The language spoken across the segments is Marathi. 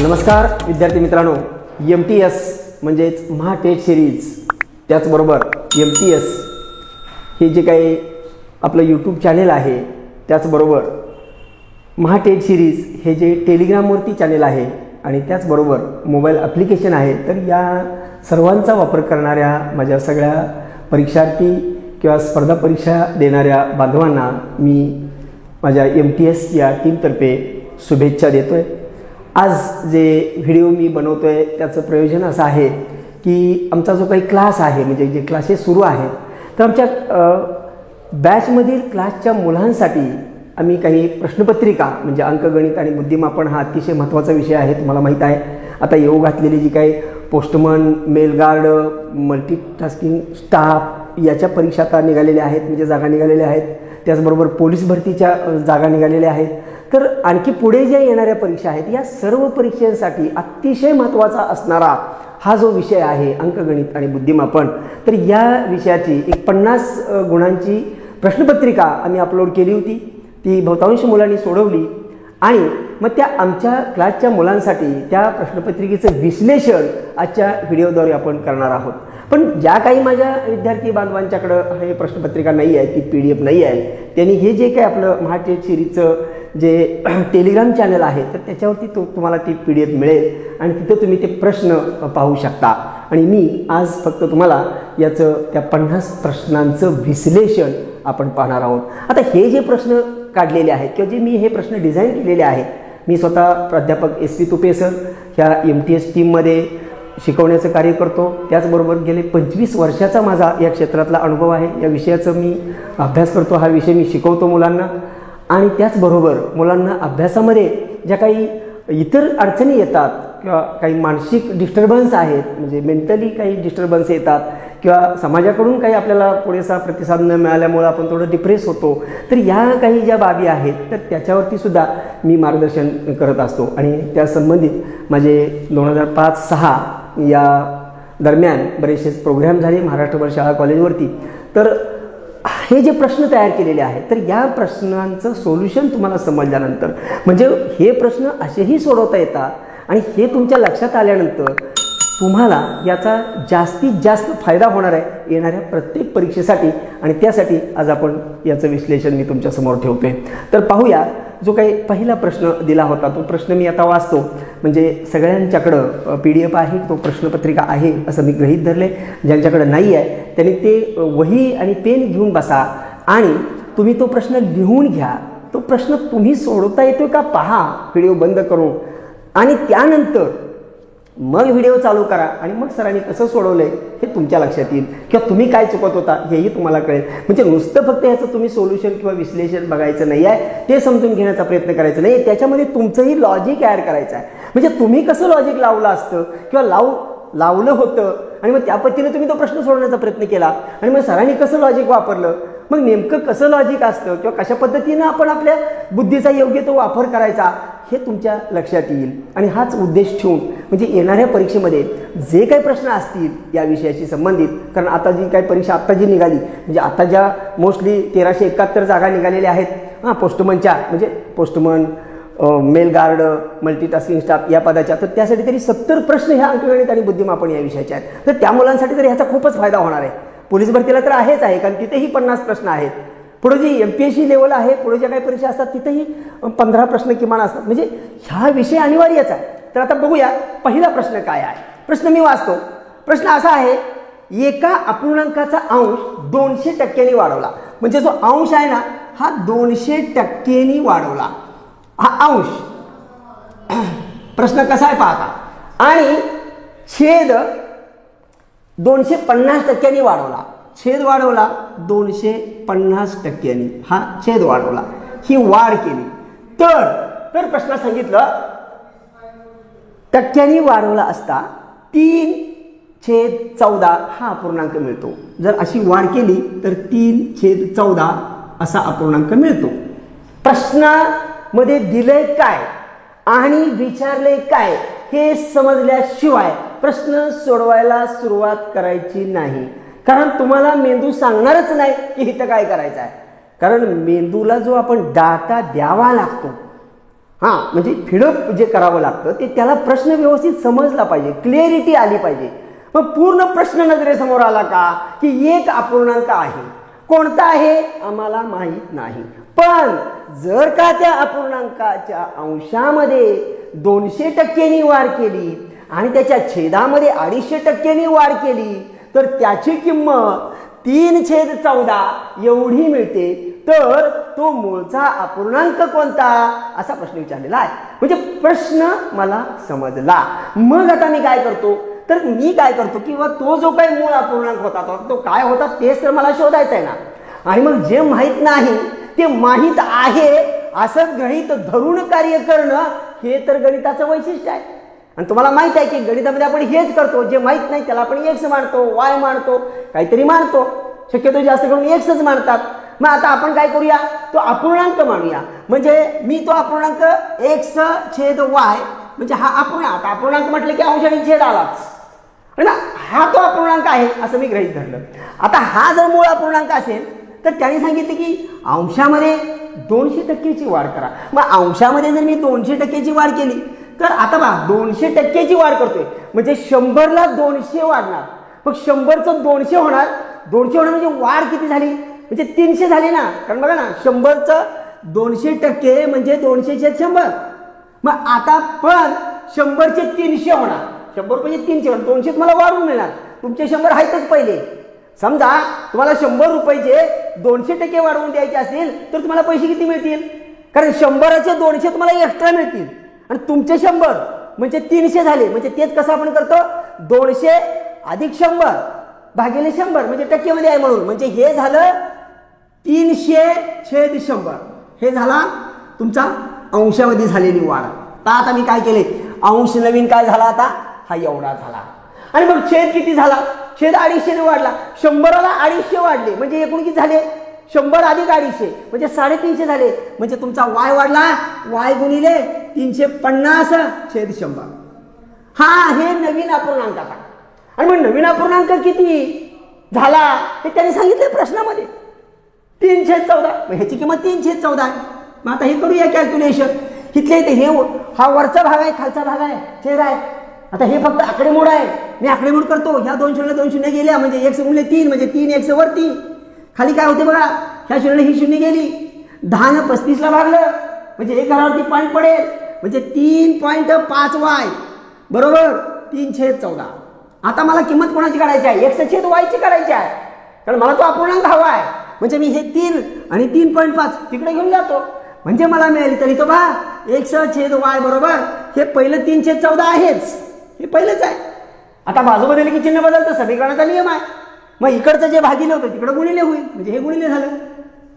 नमस्कार विद्यार्थी मित्रांनो, MTS म्हणजेच महाटेट सिरीज, त्याचबरोबर MTS हे जे काही आपलं यूट्यूब चॅनेल आहे, त्याचबरोबर महाटेट सिरीज हे जे टेलिग्रामवरती चॅनेल आहे आणि त्याचबरोबर मोबाईल ॲप्लिकेशन आहे, तर या सर्वांचा वापर करणाऱ्या माझ्या सगळ्या परीक्षार्थी किंवा स्पर्धा परीक्षा देणाऱ्या बांधवांना मी माझ्या MTS या टीमतर्फे शुभेच्छा देतो आहे। आज जे व्हिडिओ मी बनवतो आहे त्याचं प्रयोजन असं आहे की आमचा जो काही क्लास आहे, म्हणजे जे क्लासेस सुरू आहेत, तर आमच्या बॅचमधील क्लासच्या मुलांसाठी आम्ही काही प्रश्नपत्रिका, म्हणजे अंकगणित आणि बुद्धिमापन हा अतिशय महत्त्वाचा विषय आहे, तुम्हाला माहीत आहे। आता येऊ घातलेली जी काही postman, mail guard, multitasking staff याच्या परीक्षा आता निघालेल्या आहेत, म्हणजे जागा निघालेल्या आहेत। त्याचबरोबर पोलीस भरतीच्या जागा निघालेल्या आहेत। तर आणखी पुढे ज्या येणाऱ्या परीक्षा आहेत, या सर्व परीक्षांसाठी अतिशय महत्त्वाचा असणारा हा जो विषय आहे अंकगणित आणि बुद्धिमापन, तर या विषयाची एक 50 गुणांची प्रश्नपत्रिका आम्ही अपलोड केली होती। ती बहुतांश मुलांनी सोडवली आणि मग त्या आमच्या क्लासच्या मुलांसाठी त्या प्रश्नपत्रिकेचं विश्लेषण आजच्या व्हिडिओद्वारे आपण करणार आहोत। पण ज्या काही माझ्या विद्यार्थी बांधवांच्याकडं हे प्रश्नपत्रिका नाही आहे, ती PDF नाही आहे, त्यांनी हे जे काही आपलं महाटेट सिरीजचं जे टेलिग्राम चॅनल आहे, तर त्याच्यावरती तुम्हाला ती PDF मिळेल आणि तिथं तुम्ही ते प्रश्न पाहू शकता। आणि मी आज फक्त तुम्हाला याचं त्या 50 प्रश्नांचं विश्लेषण आपण पाहणार आहोत। आता हे जे प्रश्न काढलेले आहेत किंवा जे मी हे प्रश्न डिझाईन केलेले आहेत, मी स्वतः प्राध्यापक SP तुपे सर ह्या MTS टीममध्ये शिकवण्याचं कार्य करतो। त्याचबरोबर गेले 25 वर्षाचा माझा या क्षेत्रातला अनुभव आहे। या विषयाचं मी अभ्यास करतो, हा विषय मी शिकवतो मुलांना। आणि त्याचबरोबर मुलांना अभ्यासामध्ये ज्या काही इतर अडचणी येतात किंवा काही मानसिक डिस्टर्बन्स आहेत, म्हणजे मेंटली काही डिस्टर्बन्स येतात किंवा समाजाकडून काही आपल्याला पुरेसा प्रतिसाद न मिळाल्यामुळे आपण थोडं डिप्रेस होतो, तर या काही ज्या बाबी आहेत तर त्याच्यावरती सुद्धा मी मार्गदर्शन करत असतो। आणि त्या संबंधित माझे 2005-06 या दरम्यान बरेचसे प्रोग्राम झाले महाराष्ट्रभर शाळा कॉलेजवरती। तर हे जे प्रश्न तयार केलेले आहेत, तर या प्रश्नांचं सोल्युशन तुम्हाला समजल्यानंतर, म्हणजे हे प्रश्न असेही सोडवता येतात आणि हे तुमच्या लक्षात आल्यानंतर तुम्हाला याचा जास्तीत जास्त फायदा होणार आहे येणाऱ्या प्रत्येक परीक्षेसाठी। आणि त्यासाठी आज आपण याचं विश्लेषण मी तुमच्यासमोर ठेवतो आहे। तर पाहूया, जो काही पहिला प्रश्न दिला होता तो प्रश्न मी आता वाचतो। म्हणजे सगळ्यांच्याकडं PDF आहे, तो प्रश्नपत्रिका आहे असं मी गृहीत धरले। ज्यांच्याकडं नाही आहे त्यांनी ते वही आणि पेन घेऊन बसा आणि तुम्ही तो प्रश्न लिहून घ्या। तो प्रश्न तुम्ही सोडवता येतो का पहा व्हिडिओ बंद करून, आणि त्यानंतर मग व्हिडिओ चालू करा आणि मग सरांनी कसं सोडवलं आहे हे तुमच्या लक्षात येईल किंवा तुम्ही काय चुकत होता हेही तुम्हाला कळेल। म्हणजे नुसतं फक्त ह्याचं तुम्ही सोल्युशन किंवा विश्लेषण बघायचं नाही आहे, ते समजून घेण्याचा प्रयत्न करायचा नाही, त्याच्यामध्ये तुमचंही लॉजिक ॲड करायचं आहे। म्हणजे तुम्ही कसं लॉजिक लावलं असतं किंवा लावलं होतं आणि मग त्या पद्धतीने तुम्ही तो प्रश्न सोडवण्याचा प्रयत्न केला आणि मग सरांनी कसं लॉजिक वापरलं, मग नेमकं कसं लॉजिक असतं किंवा कशा पद्धतीनं आपण आपल्या बुद्धीचा योग्य तो वापर करायचा हे तुमच्या लक्षात येईल। आणि हाच उद्देश ठेवून म्हणजे येणाऱ्या परीक्षेमध्ये जे काही प्रश्न असतील या विषयाशी संबंधित, कारण आता जी काही परीक्षा आत्ता जी निघाली, म्हणजे आता ज्या मोस्टली 1371 जागा निघालेल्या आहेत पोस्टमनच्या, म्हणजे postman, mail guard, multitasking staff या पदाच्या, तर त्यासाठी तरी 70 प्रश्न ह्या अंकगणित आणि बुद्धिमापन या विषयाचे आहेत। तर त्या मुलांसाठी तरी ह्याचा खूपच फायदा होणार आहे। पोलीस भरतीला तर आहेच आहे, कारण तिथेही 50 प्रश्न आहेत। पुढे जी MPSC लेवल आहे, पुढे ज्या काही परीक्षा असतात तिथेही 15 प्रश्न किमान असतात, म्हणजे हा विषय अनिवार्यच आहे। तर आता बघूया पहिला प्रश्न काय आहे। प्रश्न मी वाचतो। प्रश्न असा आहे, एका अपूर्णांकाचा अंश 200% वाढवला, म्हणजे जो अंश आहे ना हा 200% वाढवला, हा अंश। प्रश्न कसा आहे पाहता, आणि छेद 250% वाढवला, छेद वाढवला 250%, हा छेद वाढवला, ही वाढ केली। तर प्रश्न सांगितलं टक्क्यांनी वाढवला असता 3/14 हा अपूर्णांक मिळतो। जर अशी वाढ केली तर 3/14 असा अपूर्णांक मिळतो। प्रश्नामध्ये दिलंय काय आणि विचारले काय हे समजल्याशिवाय प्रश्न सोडवायला सुरुवात करायची नाही, कारण तुम्हाला मेंदू सांगणारच नाही की इथं काय करायचं आहे। कारण मेंदूला जो आपण डाटा द्यावा लागतो हां, म्हणजे फिडअप जे करावं लागतं ते त्याला प्रश्न व्यवस्थित समजला पाहिजे, क्लिअरिटी आली पाहिजे. मग पूर्ण प्रश्न नजरेसमोर आला का की एक अपूर्णांक आहे, कोणता आहे आम्हाला माहीत नाही, पण जर का त्या अपूर्णांकाच्या अंशामध्ये 200% वाढ केली आणि त्याच्या छेदामध्ये 250% वाढ केली तर त्याची किंमत 3/14 एवढी मिळते. तर तो मूळचा अपूर्णांक कोणता असा प्रश्न विचारलेला आहे. म्हणजे प्रश्न मला समजला. मग आता मी काय करतो किंवा तो जो काही मूळ अपूर्णांक होता तो काय होता तेच तर मला शोधायचं आहे ना. आणि मग जे माहीत नाही ते माहीत आहे असं गणित धरून कार्य करणं हे तर गणिताचं वैशिष्ट्य आहे. आणि तुम्हाला माहित आहे की गणितामध्ये आपण हेच करतो, जे माहीत नाही त्याला आपण एक्स मानतो, वाय मानतो, काहीतरी मानतो. शक्यतो जास्त करून एक्सच मानतात. मग आता आपण काय करूया, तो अपूर्णांक मानूया. म्हणजे मी तो अपूर्णांक x/y म्हणजे हा अपूर्णांक, आता अपूर्णांक म्हटलं की अंश आणि छेद आलाच ना, हा तो अपूर्णांक आहे असं मी गृहीत धरलं. आता हा जर मूळ अपूर्णांक असेल तर त्याने सांगितलं की अंशामध्ये 200%ची वाढ करा. मग अंशामध्ये जर मी 200%ची वाढ केली तर आता पहा 200%ची वाढ करतोय म्हणजे 100ला 200 वाढणार. मग 100चं 200 होणार, 200 होणार म्हणजे वाढ किती झाली म्हणजे 300 झाली ना. कारण बघा ना 100चं 200% म्हणजे 200/100. मग आता पण 100चे 300 होणार, 100 रुपये 300 होणार, 200 तुम्हाला वाढून मिळणार. तुमचे 100 आहेतच पहिले. समजा तुम्हाला 100 रुपयाचे 200% वाढवून द्यायचे असतील तर तुम्हाला पैसे किती मिळतील, कारण 100चे 200 तुम्हाला एक्स्ट्रा मिळतील आणि तुमचे 100 म्हणजे 300 झाले. म्हणजे तेच कसं आपण करतो 200 अधिक 100 भागिले 100 म्हणजे टक्केमध्ये आहे म्हणून. म्हणजे हे झालं 300/100 हे झाला तुमचा अंशामध्ये झालेली वाढ. आता मी काय केले, अंश नवीन काय झाला आता हा एवढा झाला. आणि मग छेद किती झाला, छेद 250 वाढला. 100ला 250 वाढले म्हणजे एकूण किती झाले 100 अधिक 250 म्हणजे 350 झाले. म्हणजे तुमचा वाय वाढला, वाय गुणिले 350/100. हा हे नवीन अपूर्णांक आता. आणि मग नवीन अपूर्णांक किती झाला हे त्याने सांगितले प्रश्नामध्ये 3/14. ह्याची किंमत 3/14 आहे. मग आता हे करूया कॅल्क्युलेशन. इथले हे हा वरचा भाग आहे, खालचा भाग आहे, छेद आहे. आता हे फक्त आकडेमोड आहे, मी आकडेमोड करतो. ह्या 2 शून्य 2 शून्य गेल्या म्हणजे x गुणिले 3 म्हणजे 3x वरती. खाली काय होते बघा, ह्या शून्य ही शून्य गेली, 10 ने 35ला भागलं म्हणजे एक घरावरती पॉईंट पडेल म्हणजे 3.5y बरोबर 3/14. आता मला किंमत कोणाची काढायची आहे, x/y ची काढायची आहे, कारण मला तो अपूर्णांक हवा आहे. म्हणजे मी हे 3 आणि 3.5 तिकडे घेऊन जातो म्हणजे मला मिळेल. तरी तो पहा x/y बरोबर हे पहिलं 3/14 आहेच, हे पहिलंच आहे. आता बाजू बदलली की चिन्ह बदलतं, समीकरणाचा नियम आहे. मग इकडचं जे भागिले होतं तिकडे गुणिले होईल म्हणजे हे गुणिले झालं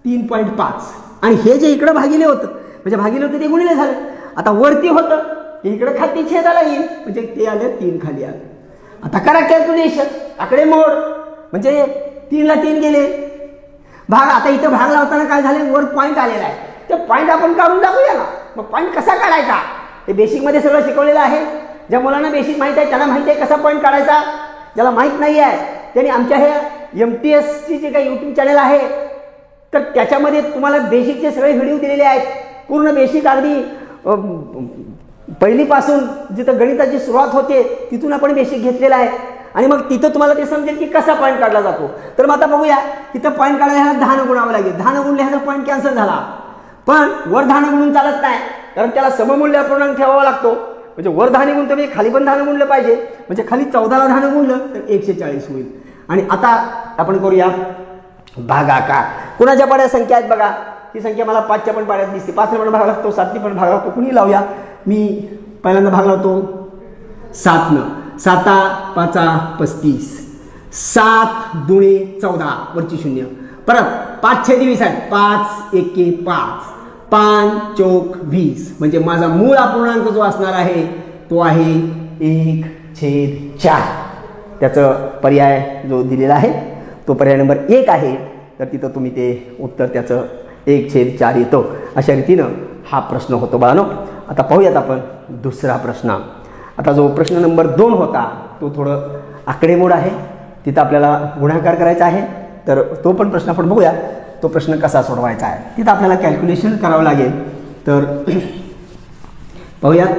3.5 आणि हे जे इकडे भागिले होतं म्हणजे भागिले होते ते गुणिले झालं. आता वरती होतं इकडे खाली छेदाला येईल म्हणजे ते आले 3 खाली आले. आता करा कॅल्क्युलेशन, आकडे मोड म्हणजे 3ला 3 गेले भाग. आता इथं भाग लावताना काय झाले, वर पॉईंट आलेला आहे, ते पॉईंट आपण काढून टाकूया ना. मग पॉईंट कसा काढायचा ते बेसिकमध्ये सगळं शिकवलेलं आहे. ज्या मुलांना बेसिक माहिती आहे त्यांना माहिती आहे कसा पॉईंट काढायचा. ज्याला माहीत नाही आहे त्यांनी आमच्या हे MTSची जे काही यूट्यूब चॅनल आहे तर त्याच्यामध्ये तुम्हाला बेसिकचे सगळे व्हिडिओ दिलेले आहेत. पूर्ण बेसिक अगदी पहिलीपासून जिथं गणिताची सुरुवात होते तिथून आपण बेसिक घेतलेला आहे. आणि मग तिथं तुम्हाला ते समजेल की कसा पॉईंट काढला जातो. तर मग आता बघूया, तिथं पॉईंट काढायला ह्याला 10 गुणावं लागेल. 10 गुणले ह्याचा पॉईंट कॅन्सल झाला. पण वर 10 गुणून चालत नाही, कारण त्याला सममूल्य अपूर्णांक ठेवावा लागतो. म्हणजे वर 10 गुणतो म्हणजे खाली पण 10 गुणलं पाहिजे. म्हणजे खाली 14ला 10 गुणलं तर 140 होईल. आणि आता आपण करूया भागाकार. कुणाच्या पाड्या संख्या आहेत बघा, ही संख्या मला 5च्या पण पाड्यात दिसते. 5 ने पण भाग लागतो, 7 ने पण भाग लागतो, कुणी लावूया. मी पहिल्यांदा भाग लावतो 7 न. 7 5 35, 7 दुणे 14 वरची 0. परत 5/20 आहे, 5 1 5, 5 चौक 20 म्हणजे माझा मूळ अपूर्णांक जो असणार आहे तो आहे 1/4. त्याचं पर्याय जो दिलेला आहे तो पर्याय नंबर 1 आहे. तर तिथं तुम्ही ते उत्तर त्याचं 1/4 येतं. अशा रीतीनं हा प्रश्न होतो बाळांनो. आता पाहूयात आपण दुसरा प्रश्न. आता जो प्रश्न नंबर 2 होता तो थोडं आकडेमोड आहे, तिथं आपल्याला गुणाकार करायचा आहे. तर तो पण प्रश्न आपण बघूया, तो प्रश्न कसा सोडवायचा आहे. तिथं आपल्याला कॅल्क्युलेशन करावं लागेल. तर पाहूयात.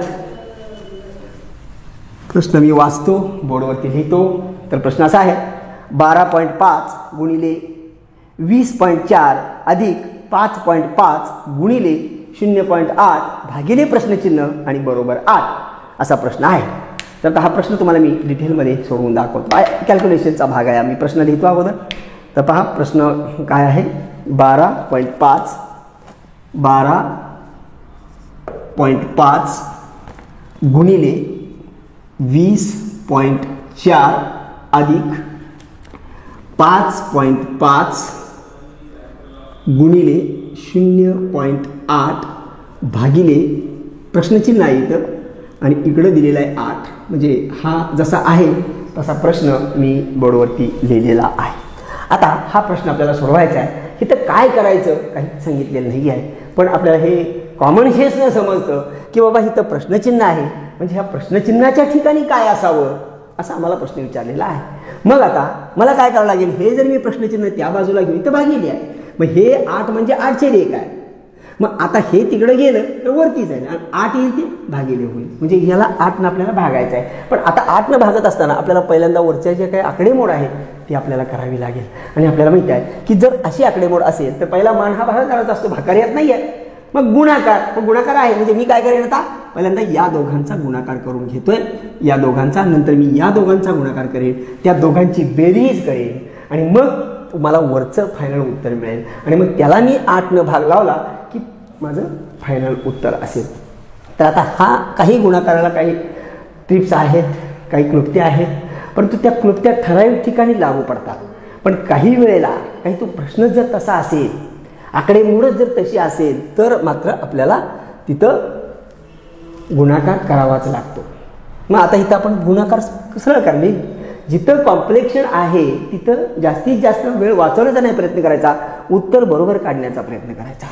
प्रश्न मी वाचतो, बोर्डवरती लिहितो. तर प्रश्न असा आहे, 12.5 गुणिले 20.4 अधिक 5.5 गुणिले 0.8 भागिले प्रश्नचिन्ह आणि बरोबर 8 असा प्रश्न आहे. तर आता हा प्रश्न तुम्हाला मी डिटेलमध्ये सोडवून दाखवतो. कॅल्क्युलेशनचा भाग आहे. मी प्रश्न लिहितो अगोदर. तर पहा प्रश्न काय आहे. 12.5 गुणिले 20.4 अधिक 5.5 गुणिले 0.8 भागिले प्रश्नचिन्ह आहे इथं आणि इकडं दिलेला आहे 8. म्हणजे हा जसा आहे तसा प्रश्न मी बोर्डवरती लिहिलेला आहे. आता हा प्रश्न आपल्याला सोडवायचा आहे. इथं काय करायचं काही सांगितलेलं नाही आहे, पण आपल्याला हे कॉमन सेन्सनं समजतं की बाबा इथं प्रश्नचिन्ह आहे म्हणजे ह्या प्रश्नचिन्हाच्या ठिकाणी काय असावं असा आम्हाला प्रश्न विचारलेला आहे. मग आता मला काय करावं लागेल, हे जर मी प्रश्नचिन्ह त्या बाजूला घेऊन इथं भागिले आहे, मग हे 8 म्हणजे 8/1 आहे. मग आता हे तिकडे गेलं तर वरती जाईल आणि 8 येईल ते भागिले होईल. म्हणजे याला 8 आपल्याला भागायचं आहे. पण आता 8 भागत असताना आपल्याला पहिल्यांदा वरच्या जे काही आकडेमोड आहे ती आपल्याला करावी लागेल. आणि आपल्याला माहिती आहे की जर अशी आकडेमोड असेल तर पहिला मान हा भाग करायचा असतो, भागार्यात नाही आहे. मग गुणाकार आहे. म्हणजे मी काय करेन, आता पहिल्यांदा या दोघांचा गुणाकार करून घेतोय, या दोघांचा. नंतर मी या दोघांचा गुणाकार करेन, त्या दोघांची बेरीज करेन आणि मग मला वरचं फायनल उत्तर मिळेल. आणि मग त्याला मी 8 भाग लावला की माझं फायनल उत्तर असेल. तर आता हा काही गुणाकाराला काही ट्रिप्स आहेत, काही क्लुप्त्या आहेत, परंतु त्या क्लुप्त्या ठराविक ठिकाणी लागू पडतात. पण काही वेळेला काही तो प्रश्न जर तसा असेल, आकडेमोडच जर तशी असेल तर मात्र आपल्याला तिथं गुणाकार करावाच लागतो. मग आता इथं आपण गुणाकार सरळ करणे, जिथं कॉम्प्लेक्शन आहे तिथं जास्तीत जास्त वेळ वाचवण्याचा नाही प्रयत्न करायचा, उत्तर बरोबर काढण्याचा प्रयत्न करायचा.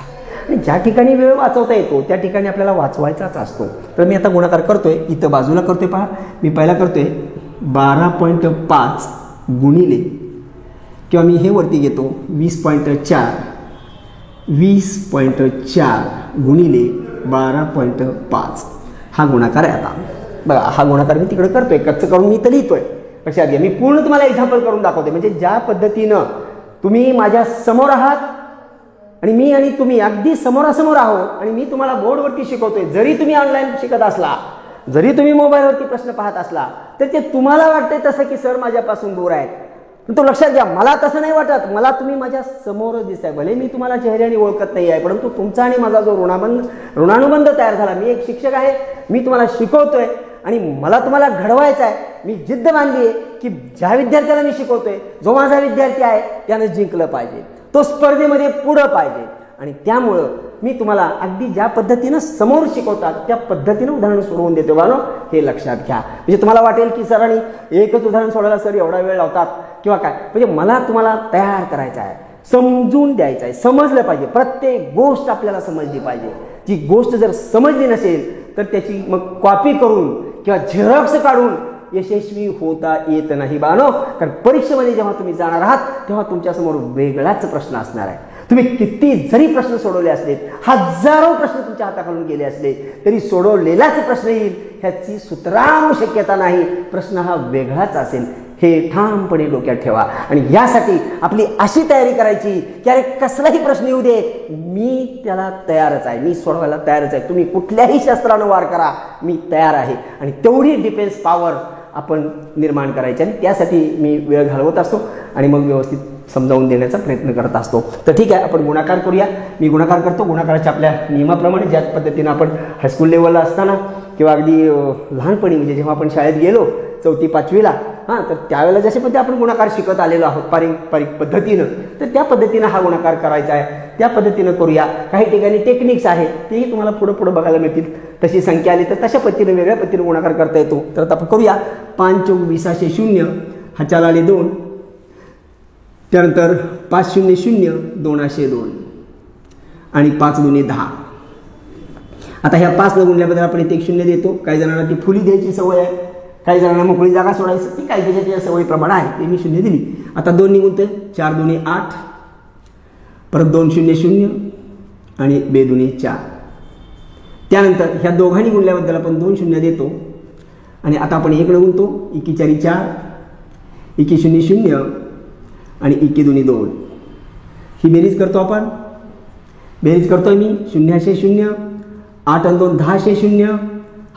आणि ज्या ठिकाणी वेळ वाचवता येतो त्या ठिकाणी आपल्याला वाचवायचाच असतो. तर मी आता गुणाकार करतोय, इथं बाजूला करतोय. पहा मी पहिला करतोय 12.5 गुणिले, किंवा मी हे वरती घेतो 20.4 गुणिले 12.5 हा गुणाकार आहे. आता बघा हा गुणाकार मी तिकडे करतोय, कच्चं करून मी इथं लिहितोय. लक्षात घ्या, मी पूर्ण तुम्हाला एक्झाम्पल करून दाखवते. म्हणजे ज्या पद्धतीनं तुम्ही माझ्या समोर आहात आणि मी आणि तुम्ही अगदी समोरासमोर आहोत आणि मी तुम्हाला बोर्डवरती शिकवतोय. जरी तुम्ही ऑनलाईन शिकत असला, जरी तुम्ही मोबाईलवरती प्रश्न पाहत असला, तर ते तुम्हाला वाटतंय तसं की सर माझ्यापासून दूर आहेत. पण तो लक्षात घ्या, मला तसं नाही वाटत. मला तुम्ही माझ्या समोरच दिसताय. भले मी तुम्हाला चेहऱ्याने ओळखत नाही आहे, परंतु तुमचा आणि माझा जो ऋणानुबंध तयार झाला. मी एक शिक्षक आहे, मी तुम्हाला शिकवतोय आणि मला तुम्हाला घडवायचं आहे. मी जिद्द बांधली आहे की ज्या विद्यार्थ्याला मी शिकवतोय, जो माझा विद्यार्थी आहे त्यानं जिंकलं पाहिजे, तो स्पर्धेमध्ये पुढं पाहिजे. आणि त्यामुळं मी तुम्हाला अगदी ज्या पद्धतीनं समोर शिकवतात त्या पद्धतीनं उदाहरण सोडवून देतो. बानो हे लक्षात घ्या. म्हणजे तुम्हाला वाटेल की सरांनी एकच उदाहरण सोडायला सर एवढा वेळ लावतात किंवा काय. म्हणजे मला तुम्हाला तयार करायचं आहे, समजून द्यायचं आहे, समजलं पाहिजे. प्रत्येक गोष्ट आपल्याला समजली पाहिजे. ती गोष्ट जर समजली नसेल तर त्याची मग कॉपी करून किंवा झेरॉक्स काढून यशस्वी होता येत नाही बानो. कारण परीक्षेमध्ये जेव्हा तुम्ही जाणार आहात तेव्हा तुमच्यासमोर वेगळाच प्रश्न असणार आहे. तुम्ही किती जरी प्रश्न सोडवले असलेत, हजारो प्रश्न तुमच्या हाताखालून गेले असले तरी सोडवलेलाच प्रश्न येईल ह्याची सुतराम शक्यता नाही. प्रश्न हा वेगळाच असेल हे ठामपणे डोक्यात ठेवा. आणि यासाठी आपली अशी तयारी करायची की अरे कसलाही प्रश्न येऊ दे, मी त्याला तयारच आहे, मी सोडवायला तयारच आहे. तुम्ही कुठल्याही शस्त्रानं वार करा, मी तयार आहे. आणि तेवढी डिफेन्स पॉवर आपण निर्माण करायची आणि त्यासाठी मी वेळ घालवत असतो आणि मग व्यवस्थित समजावून देण्याचा प्रयत्न करत असतो. तर ठीक आहे, आपण गुणाकार करूया. मी गुणाकार करतो. गुणाकाराच्या आपल्या नियमाप्रमाणे ज्या पद्धतीनं आपण हायस्कूल लेवलला असताना किंवा अगदी लहानपणी म्हणजे जेव्हा आपण शाळेत गेलो 4थी 5वीला, तर त्यावेळेला जसे पण ते आपण गुणाकार शिकत आलेलो आहोत पारंपरिक पद्धतीनं, तर त्या पद्धतीनं हा गुणाकार करायचा आहे. त्या पद्धतीनं करूया. काही ठिकाणी टेक्निक्स आहेत तेही तुम्हाला पुढं बघायला मिळतील. तशी संख्या आली तर तशा पद्धतीने वेगळ्या पद्धतीने गुणाकार करता येतो. तर आता आपण करूया. 5 चौक 20 0, हाच्याला आले 2, त्यानंतर 5 0 0 2 2 आणि 5 2 10. आता ह्या 5 न गुणल्याबद्दल आपण इथे 1 0 देतो. काही जणांना ती फुली द्यायची सवय आहे, काही जणांना मोकळी जागा सोडायची, ती काही त्याच्या सवयीप्रमाणे आहे, ते मी 0 दिली. आता 2 निघून ते 4 2 8, परत 2 0 0 आणि 2 2 4, त्यानंतर ह्या दोघांनी गुणल्याबद्दल आपण 2 शून्य देतो आणि आता आपण 1 गुणतो. 1 4 4, 1 0 0 आणि 1 2 2. ही बेरीज करतो आपण. बेरीज करतोय मी. 0 शे 0, 8 आणि 2 10 शे 0,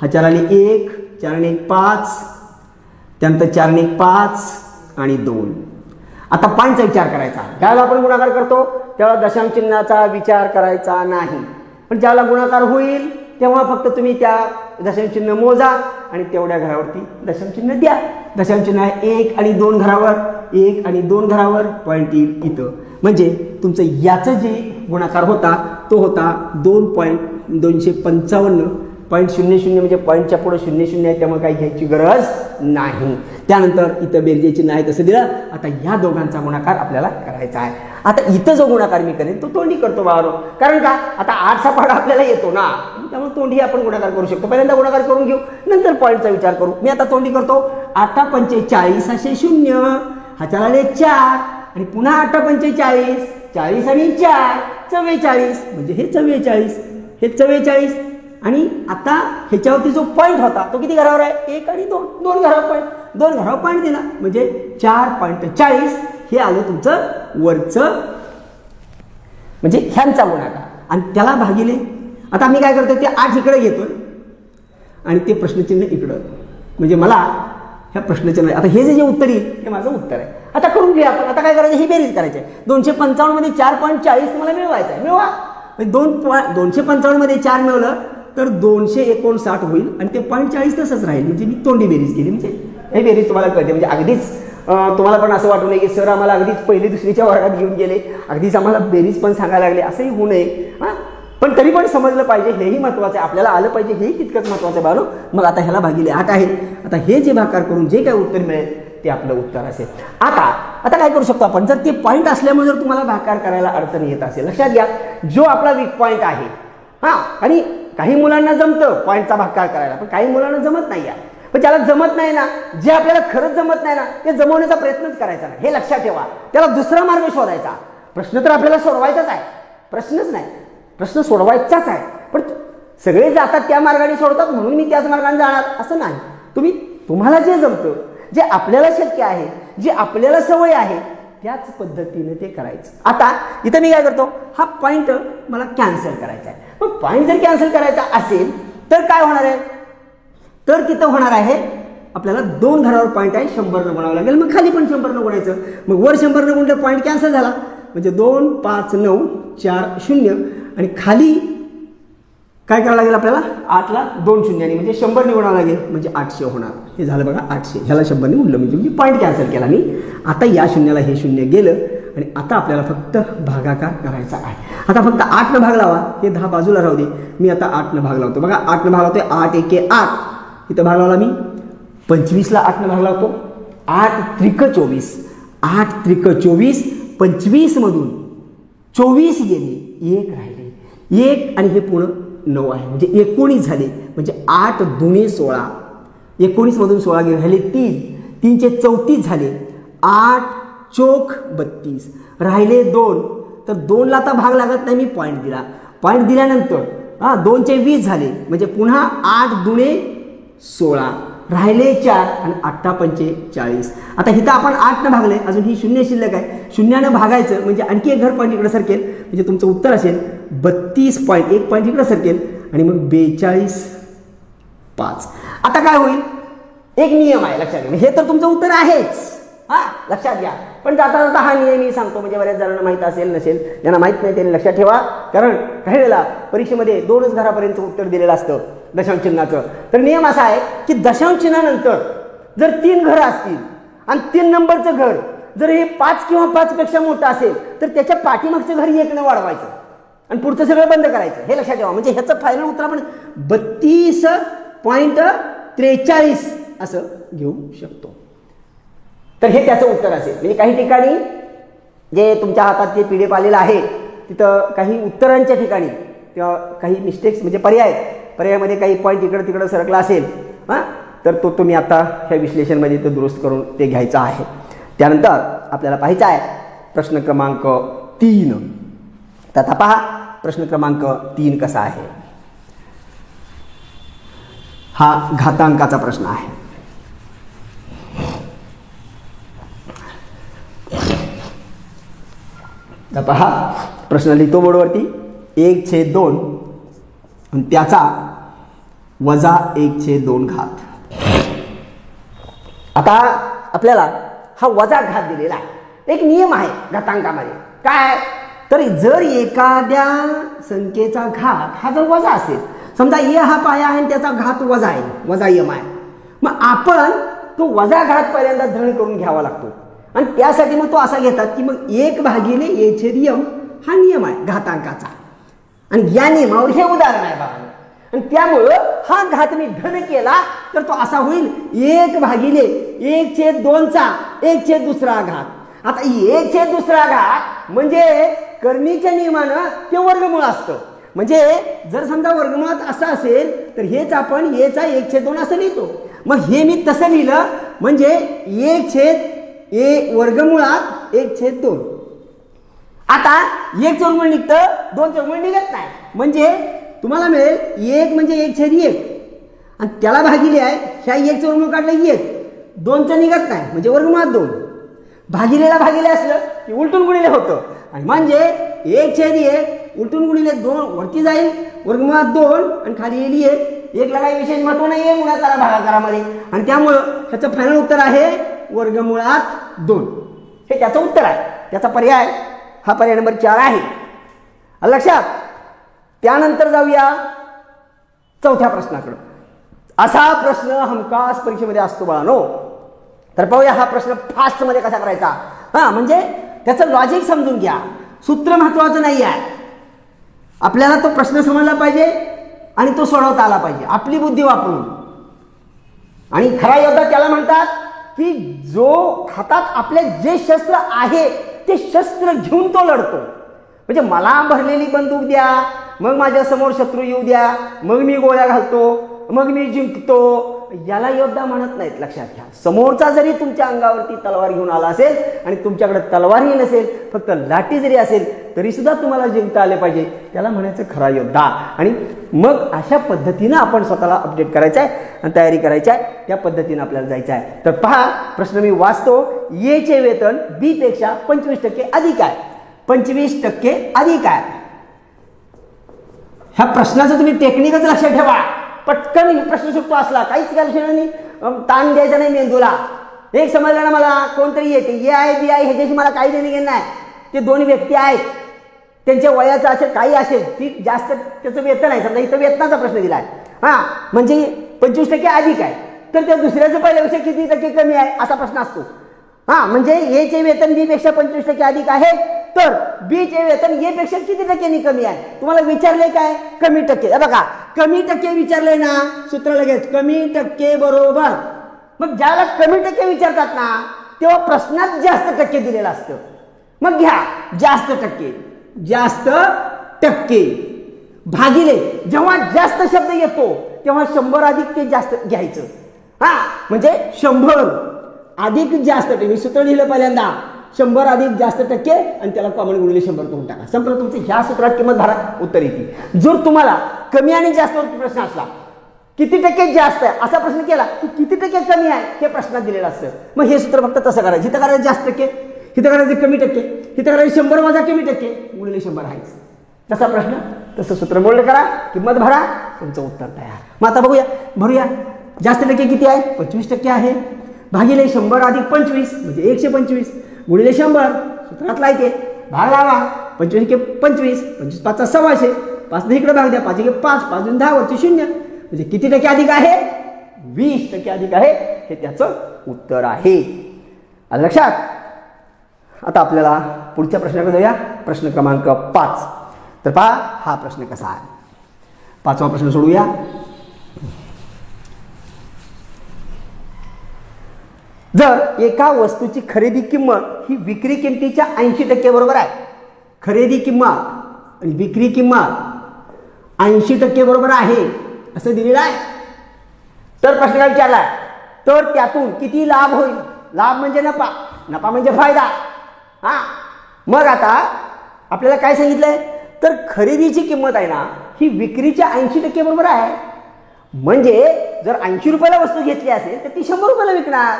हा 4 आणि 1, 4 आणि 1 5, त्यानंतर 4 आणि 1 5 आणि 2. आता पॉईंटचा विचार करायचा. ज्यावेळेला आपण गुणाकार करतो त्यावेळेला दशांश चिन्हाचा विचार करायचा नाही, पण ज्यावेळेला गुणाकार होईल तेव्हा फक्त तुम्ही त्या दशांश चिन्ह मोजा आणि तेवढ्या घरावरती दशांश चिन्ह द्या. दशांश चिन्ह आहे 1 आणि 2 घरावर, 1 आणि 2 घरावर, पॉईंट येईल इथं. म्हणजे तुमचं याचं जे गुणाकार होता तो होता 2.255.00 म्हणजे पॉईंटच्या पुढे 0 0 आहे, त्यामुळे काही घ्यायची गरज नाही. त्यानंतर इथं बेरजे चिन्ह आहे तसं दिलं. आता या दोघांचा गुणाकार आपल्याला करायचा आहे. आता इथं जो गुणाकार मी करेन तो तोंडी करतो बाबा, कारण का आता 8चा पाढा आपल्याला येतो ना, त्यामुळे तोंडी आपण गुणाकार करू शकतो. पहिल्यांदा गुणाकार करून घेऊ, नंतर पॉईंटचा विचार करू. मी आता तोंडी करतो. 8 45 असे 0, हा 4 आले 4 आणि पुन्हा 8 45, 40 आणि 4 44, म्हणजे हे 44, हे 44. आणि आता ह्याच्यावरती जो पॉईंट होता तो किती घरावर आहे? 1 आणि 2, 2 घरावर पॉईंट, 2 घरावर पॉईंट दिला म्हणजे 4.40 हे आलं तुमचं वरचं, म्हणजे ह्यांचा गुणाकार. आणि त्याला भागिले, आता मी काय करतो ते 8 इकडे घेतोय आणि ते प्रश्नचिन्ह इकडं, म्हणजे मला ह्या प्रश्नचिन्ह, आता हे जे उत्तर येईल हे माझं उत्तर आहे. आता करून घेऊया आपण. आता काय करायचं, ही बेरीज करायची आहे. 255 मध्ये 4.40 तुम्हाला मिळवायचं आहे, मिळवा. 255 मध्ये 4 मिळवलं तर 259 होईल आणि ते 0.40 तसंच राहील. म्हणजे मी तोंडी बेरीज केली, म्हणजे हे बेरीज तुम्हाला कळते. म्हणजे अगदीच तुम्हाला पण असं वाटू नये की सर आम्हाला अगदीच पहिली दुसरीच्या वर्गात घेऊन गेले, अगदीच आम्हाला बेरीज पण सांगायला लागले, असंही होऊ नये. पण तरी पण समजलं पाहिजे, हेही महत्त्वाचं आहे. आपल्याला आलं पाहिजे, हेही तितकंच महत्त्वाचं आहे बाळो. मग आता ह्याला भागिले 8 आहे. आता हे जे भागाकार करून जे काय उत्तर मिळेल ते आपलं उत्तर असेल. आता काय करू शकतो आपण, जर ते पॉईंट असल्यामुळे जर तुम्हाला भागाकार करायला अडचण येत असेल, लक्षात घ्या जो आपला वीक पॉईंट आहे, आणि काही मुलांना जमतं पॉईंटचा भागाकार करायला, पण काही मुलांना जमत नाही आहे. पण ज्याला जमत नाही ना, जे आपल्याला खरंच जमत नाही ना, ते जमवण्याचा प्रयत्नच करायचा नाही, हे लक्षात ठेवा. त्याला दुसरा मार्ग शोधायचा. प्रश्न तर आपल्याला सोडवायचाच आहे, प्रश्नच नाही, प्रश्न सोडवायचाच आहे. पण सगळे जातात त्या मार्गाने सोडतात म्हणून मी त्याच मार्गाने जाणार असं नाही. तुम्हाला जे जमतं, जे आपल्याला शक्य आहे, जे आपल्याला सवय आहे, त्याच पद्धतीने ते करायचं. आता इथं मी काय करतो, हा पॉईंट मला कॅन्सल करायचा आहे. मग पॉईंट जर कॅन्सल करायचा असेल तर काय होणार आहे, तर तिथं होणार आहे आपल्याला 2 घरावर पॉईंट आहे, 100 न गुणावं लागेल. मग खाली पण 100 न गुणायचं. मग वर 100 न गुणलं पॉईंट कॅन्सल झाला, म्हणजे 2 5 9 4 0 आणि खाली काय करावं लागेल आपल्याला, 8ला 2 शून्याने म्हणजे 100 ने गुणावं लागेल, म्हणजे 800 होणार. हे झालं बघा 800, ह्याला 100 ने गुणलं म्हणजे पॉईंट कॅन्सल केला मी. आता या शून्याला हे शून्य गेलं आणि आता आपल्याला फक्त भागाकार करायचा आहे. आता फक्त 8 न भाग लावा, हे 10 बाजूला राहू दे. मी आता 8 न भाग लावतो. बघा 8 न भाग लावतोय, 8 1 8, इथं भाग लावला मी. 25ला 8 न भाग लावतो, 8 त्रिक 24, 8 त्रिक 24, 25 मधून 24 गेले, 1 राहिले, 1 आणि हे पुढं 9 आहे, म्हणजे 19 झाले. म्हणजे 8 दुणे 16, 19 मधून 16 गेले, राहिले 3, 3 चे 34 झाले, 8 चोक 32, राहिले 2. तर 2ला आता भाग लागत नाही, मी पॉईंट दिला. पॉईंट दिल्यानंतर 2 चे 20 झाले, म्हणजे पुन्हा 8 दुणे 16, राहिले 4 आणि 8 45. आता इथं आपण 8 न भागले, अजून ही 0 शिल्लक आहे, 0 ने भागायचं म्हणजे आणखी एक घर पॉईंट इकडे सरकेल, म्हणजे तुमचं उत्तर असेल 32 पॉईंट, 1 पॉईंट इकडे सरकेल आणि मग 42 5. आता काय होईल, एक नियम आहे लक्षात घ्या, हे तर तुमचं उत्तर आहेच, लक्षात घ्या. पण जाता जाता हा नियम मी सांगतो, म्हणजे बऱ्याच जणांना माहीत असेल नसेल, ज्यांना माहीत नाही त्यांनी लक्षात ठेवा. कारण काही वेळेला परीक्षेमध्ये 2च घरापर्यंत उत्तर दिलेलं असतं दशांश चिन्हाचं. तर नियम असा आहे की दशांश चिन्हानंतर जर 3 घरं असतील आणि 3 नंबरचं घर जर हे 5 किंवा 5 पेक्षा मोठं असेल तर त्याच्या पाठीमागचं घर 1 ने वाढवायचं आणि पुढचं सगळं बंद करायचं, हे लक्षात ठेवा. म्हणजे ह्याचं फायनल उत्तर आपण 32.43 असं घेऊ शकतो. तर हे त्याचं उत्तर असेल. म्हणजे काही ठिकाणी जे तुमच्या हातात जे PDF आलेलं आहे तिथं काही उत्तरांच्या ठिकाणी किंवा काही मिस्टेक्स म्हणजे पर्यायामध्ये काही पॉईंट इकडं तिकडं सरकला असेल, तर तो तुम्ही आता ह्या विश्लेषणमध्ये ते दुरुस्त करून ते घ्यायचं आहे. त्यानंतर आपल्याला पाहायचं आहे प्रश्न क्रमांक 3. तर आता पहा प्रश्न क्रमांक 3 कसा आहे. हा घातांकाचा प्रश्न आहे. पहा प्रश्न लिहितो बोर्डवरती. 1/2 आणि त्याचा वजा 1/2 घात. आता आपल्याला हा वजा घात दिलेला आहे. एक नियम आहे घातांकामध्ये. काय तर जर एखाद्या संख्येचा घात हा जर वजा असेल, समजा ए हा पाया आहे आणि त्याचा घात वजा आहे, वजा यम आहे, मग आपण तो वजा घात पहिल्यांदा धन करून घ्यावा लागतो. आणि त्यासाठी मग तो असा घेतात की मग 1/a/m हा नियम आहे घातांकाचा. आणि या नियमावर हे उदाहरण आहे बघा. आणि त्यामुळं हा घात मी धन केला तर तो असा होईल 1/1/2चा 1/2 घात. आता 1/2 घात म्हणजे करणीच्या नियमानं ते वर्गमूळ असतं. म्हणजे जर समजा वर्गमुळात असं असेल तर हेच आपण एचा 1/2 असं लिहितो. मग हे मी तसं लिहिलं म्हणजे 1/a वर्गमुळात 1/2. आता 1 चं वर्गमूळ निघतं, 2 चं वर्गमूळ निघत नाही. म्हणजे तुम्हाला मिळेल 1 म्हणजे 1/1 आणि त्याला भागिले आहे ह्या 1 चं वर्गमूळ काढलं 1, 2 चं निघत नाही म्हणजे वर्गमुळात 2. भागिलेला भागिले असलं की उलटून गुणिले होतं. आणि म्हणजे 1/1 उलटून गुणिले 2 वरती जाईल वर्गमुळात 2 आणि खाली येईल 1. 1 ला काही विशेष महत्व नाही आहे गुणाकारा भागाकारामध्ये. आणि त्यामुळं ह्याचं फायनल उत्तर आहे वर्गमुळात 2. हे त्याचं उत्तर आहे. त्याचा पर्याय हा पर्याय नंबर 4 आहे. लक्षात. त्यानंतर जाऊया चौथ्या प्रश्नाकडे. असा प्रश्न हमखास परीक्षेमध्ये असतो बाळांनो. तर पाहूया हा प्रश्न फास्टमध्ये कसा करायचा. म्हणजे त्याचं लॉजिक समजून घ्या. सूत्र महत्वाचं नाही आहे. आपल्याला तो प्रश्न समजला पाहिजे आणि तो सोडवता आला पाहिजे आपली बुद्धी वापरून. आणि खरा योद्धा त्याला म्हणतात की जो हातात आपले जे शस्त्र आहे ते शस्त्र घेऊन तो लढतो. म्हणजे मला भरलेली बंदूक द्या, मग माझ्या समोर शत्रू येऊ द्या, मग मी गोळ्या घालतो, मग मी जिंकतो, याला योद्धा म्हणत नाहीत. लक्षात घ्या. समोरचा जरी तुमच्या अंगावरती तलवार घेऊन आला असेल आणि तुमच्याकडे तलवारही नसेल, फक्त लाठी जरी असेल, तरी सुद्धा तुम्हाला जिंकता आले पाहिजे, त्याला म्हणायचं खरा योद्धा. आणि मग अशा पद्धतीनं आपण स्वतःला अपडेट करायचं आहे आणि तयारी करायची आहे. त्या पद्धतीनं आपल्याला जायचं आहे. तर पहा प्रश्न मी वाचतो. एचे वेतन बी पेक्षा 25% अधिक आहे. 25% अधिक आहे. ह्या प्रश्नाचं तुम्ही टेक्निकच लक्षात ठेवा. पटकन प्रश्न सुटतो असला काहीच नाही, ताण द्यायचा नाही मेंदूला. एक समजलं ना मला, कोणतरी येते ए आहे बी आहे ह्याच्याशी मला काही देणे घेणं नाही. ते दोन व्यक्ती आहेत, त्यांच्या वयाचं असेल काही असेल, ती जास्त त्याचं वेतन आहे. समजा इथं वेतनाचा प्रश्न दिला आहे, म्हणजे 25% अधिक आहे, तर त्या दुसऱ्याचं पहिल्यापेक्षा किती टक्के कमी आहे असा प्रश्न असतो. म्हणजे एचे वेतन बी पेक्षा 25% अधिक आहे, तर बी चे वेतन ए पेक्षा किती टक्क्यांनी कमी आहे. तुम्हाला विचारले काय? कमी टक्के. बघा कमी टक्के विचारले ना, सूत्र लगेच कमी टक्के बरोबर. मग ज्याला कमी टक्के विचारतात ना तेव्हा प्रश्नात जास्त टक्के दिलेलं असतं. मग घ्या जास्त टक्के, जास्त टक्के भागिले जेव्हा जास्त शब्द येतो तेव्हा 100 अधिक ते जास्त घ्यायचं. म्हणजे 100 अधिक जास्त टक्के. मी सूत्र लिहिलं पहिल्यांदा 100 अधिक जास्त टक्के आणि त्याला कॉमन गुणिले 100 करून टाका. संपलं तुमचं. ह्या सूत्रात किंमत भरा, उत्तर येते. जर तुम्हाला कमी आणि जास्त प्रश्न असला, किती टक्के जास्त आहे असा प्रश्न केला की किती टक्के कमी आहे हे प्रश्नात दिलेलं असतं. मग हे सूत्र फक्त तसं करायचं. इथं करायचं जास्त टक्के, इथं करायचं कमी टक्के, इथं करायचं 100 वजा कमी टक्के गुणिले 100 आहेच. तसा प्रश्न तसं सूत्र मोल्ड करा, किंमत भरा, तुमचं उत्तर तयार. मग आता बघूया, भरूया. जास्त टक्के किती आहे? 25% आहे. भागिले 100 अधिक 25 म्हणजे 125 गुणिले 100 सूत्रात लायते. भाग लावा. 25 25 25 5 सव्वाशे, 5 इकडे भाग द्या, 5 5 5 10 वरती 0 म्हणजे किती टक्के अधिक आहे? 20% अधिक आहे. हे त्याचं उत्तर आहे. आलं लक्षात. आता आपल्याला पुढच्या प्रश्नाकडे जाऊया. प्रश्न क्रमांक 5. तर पहा हा प्रश्न कसा आहे. 5वा प्रश्न सोडूया. जर एका वस्तूची खरेदी किंमत ही विक्री किमतीच्या 80% बरोबर आहे, खरेदी किंमत आणि विक्री किंमत 80% बरोबर आहे असं दिलेलं आहे, तर प्रश्न काय विचारलाय? तर त्यातून किती लाभ होईल? लाभ म्हणजे नफा, नफा म्हणजे फायदा. मग आता आपल्याला काय सांगितलंय? तर खरेदीची किंमत आहे ना ही विक्रीच्या 80% बरोबर आहे. म्हणजे जर 80 रुपयाला वस्तू घेतली असेल तर ती 100 रुपयाला विकणार.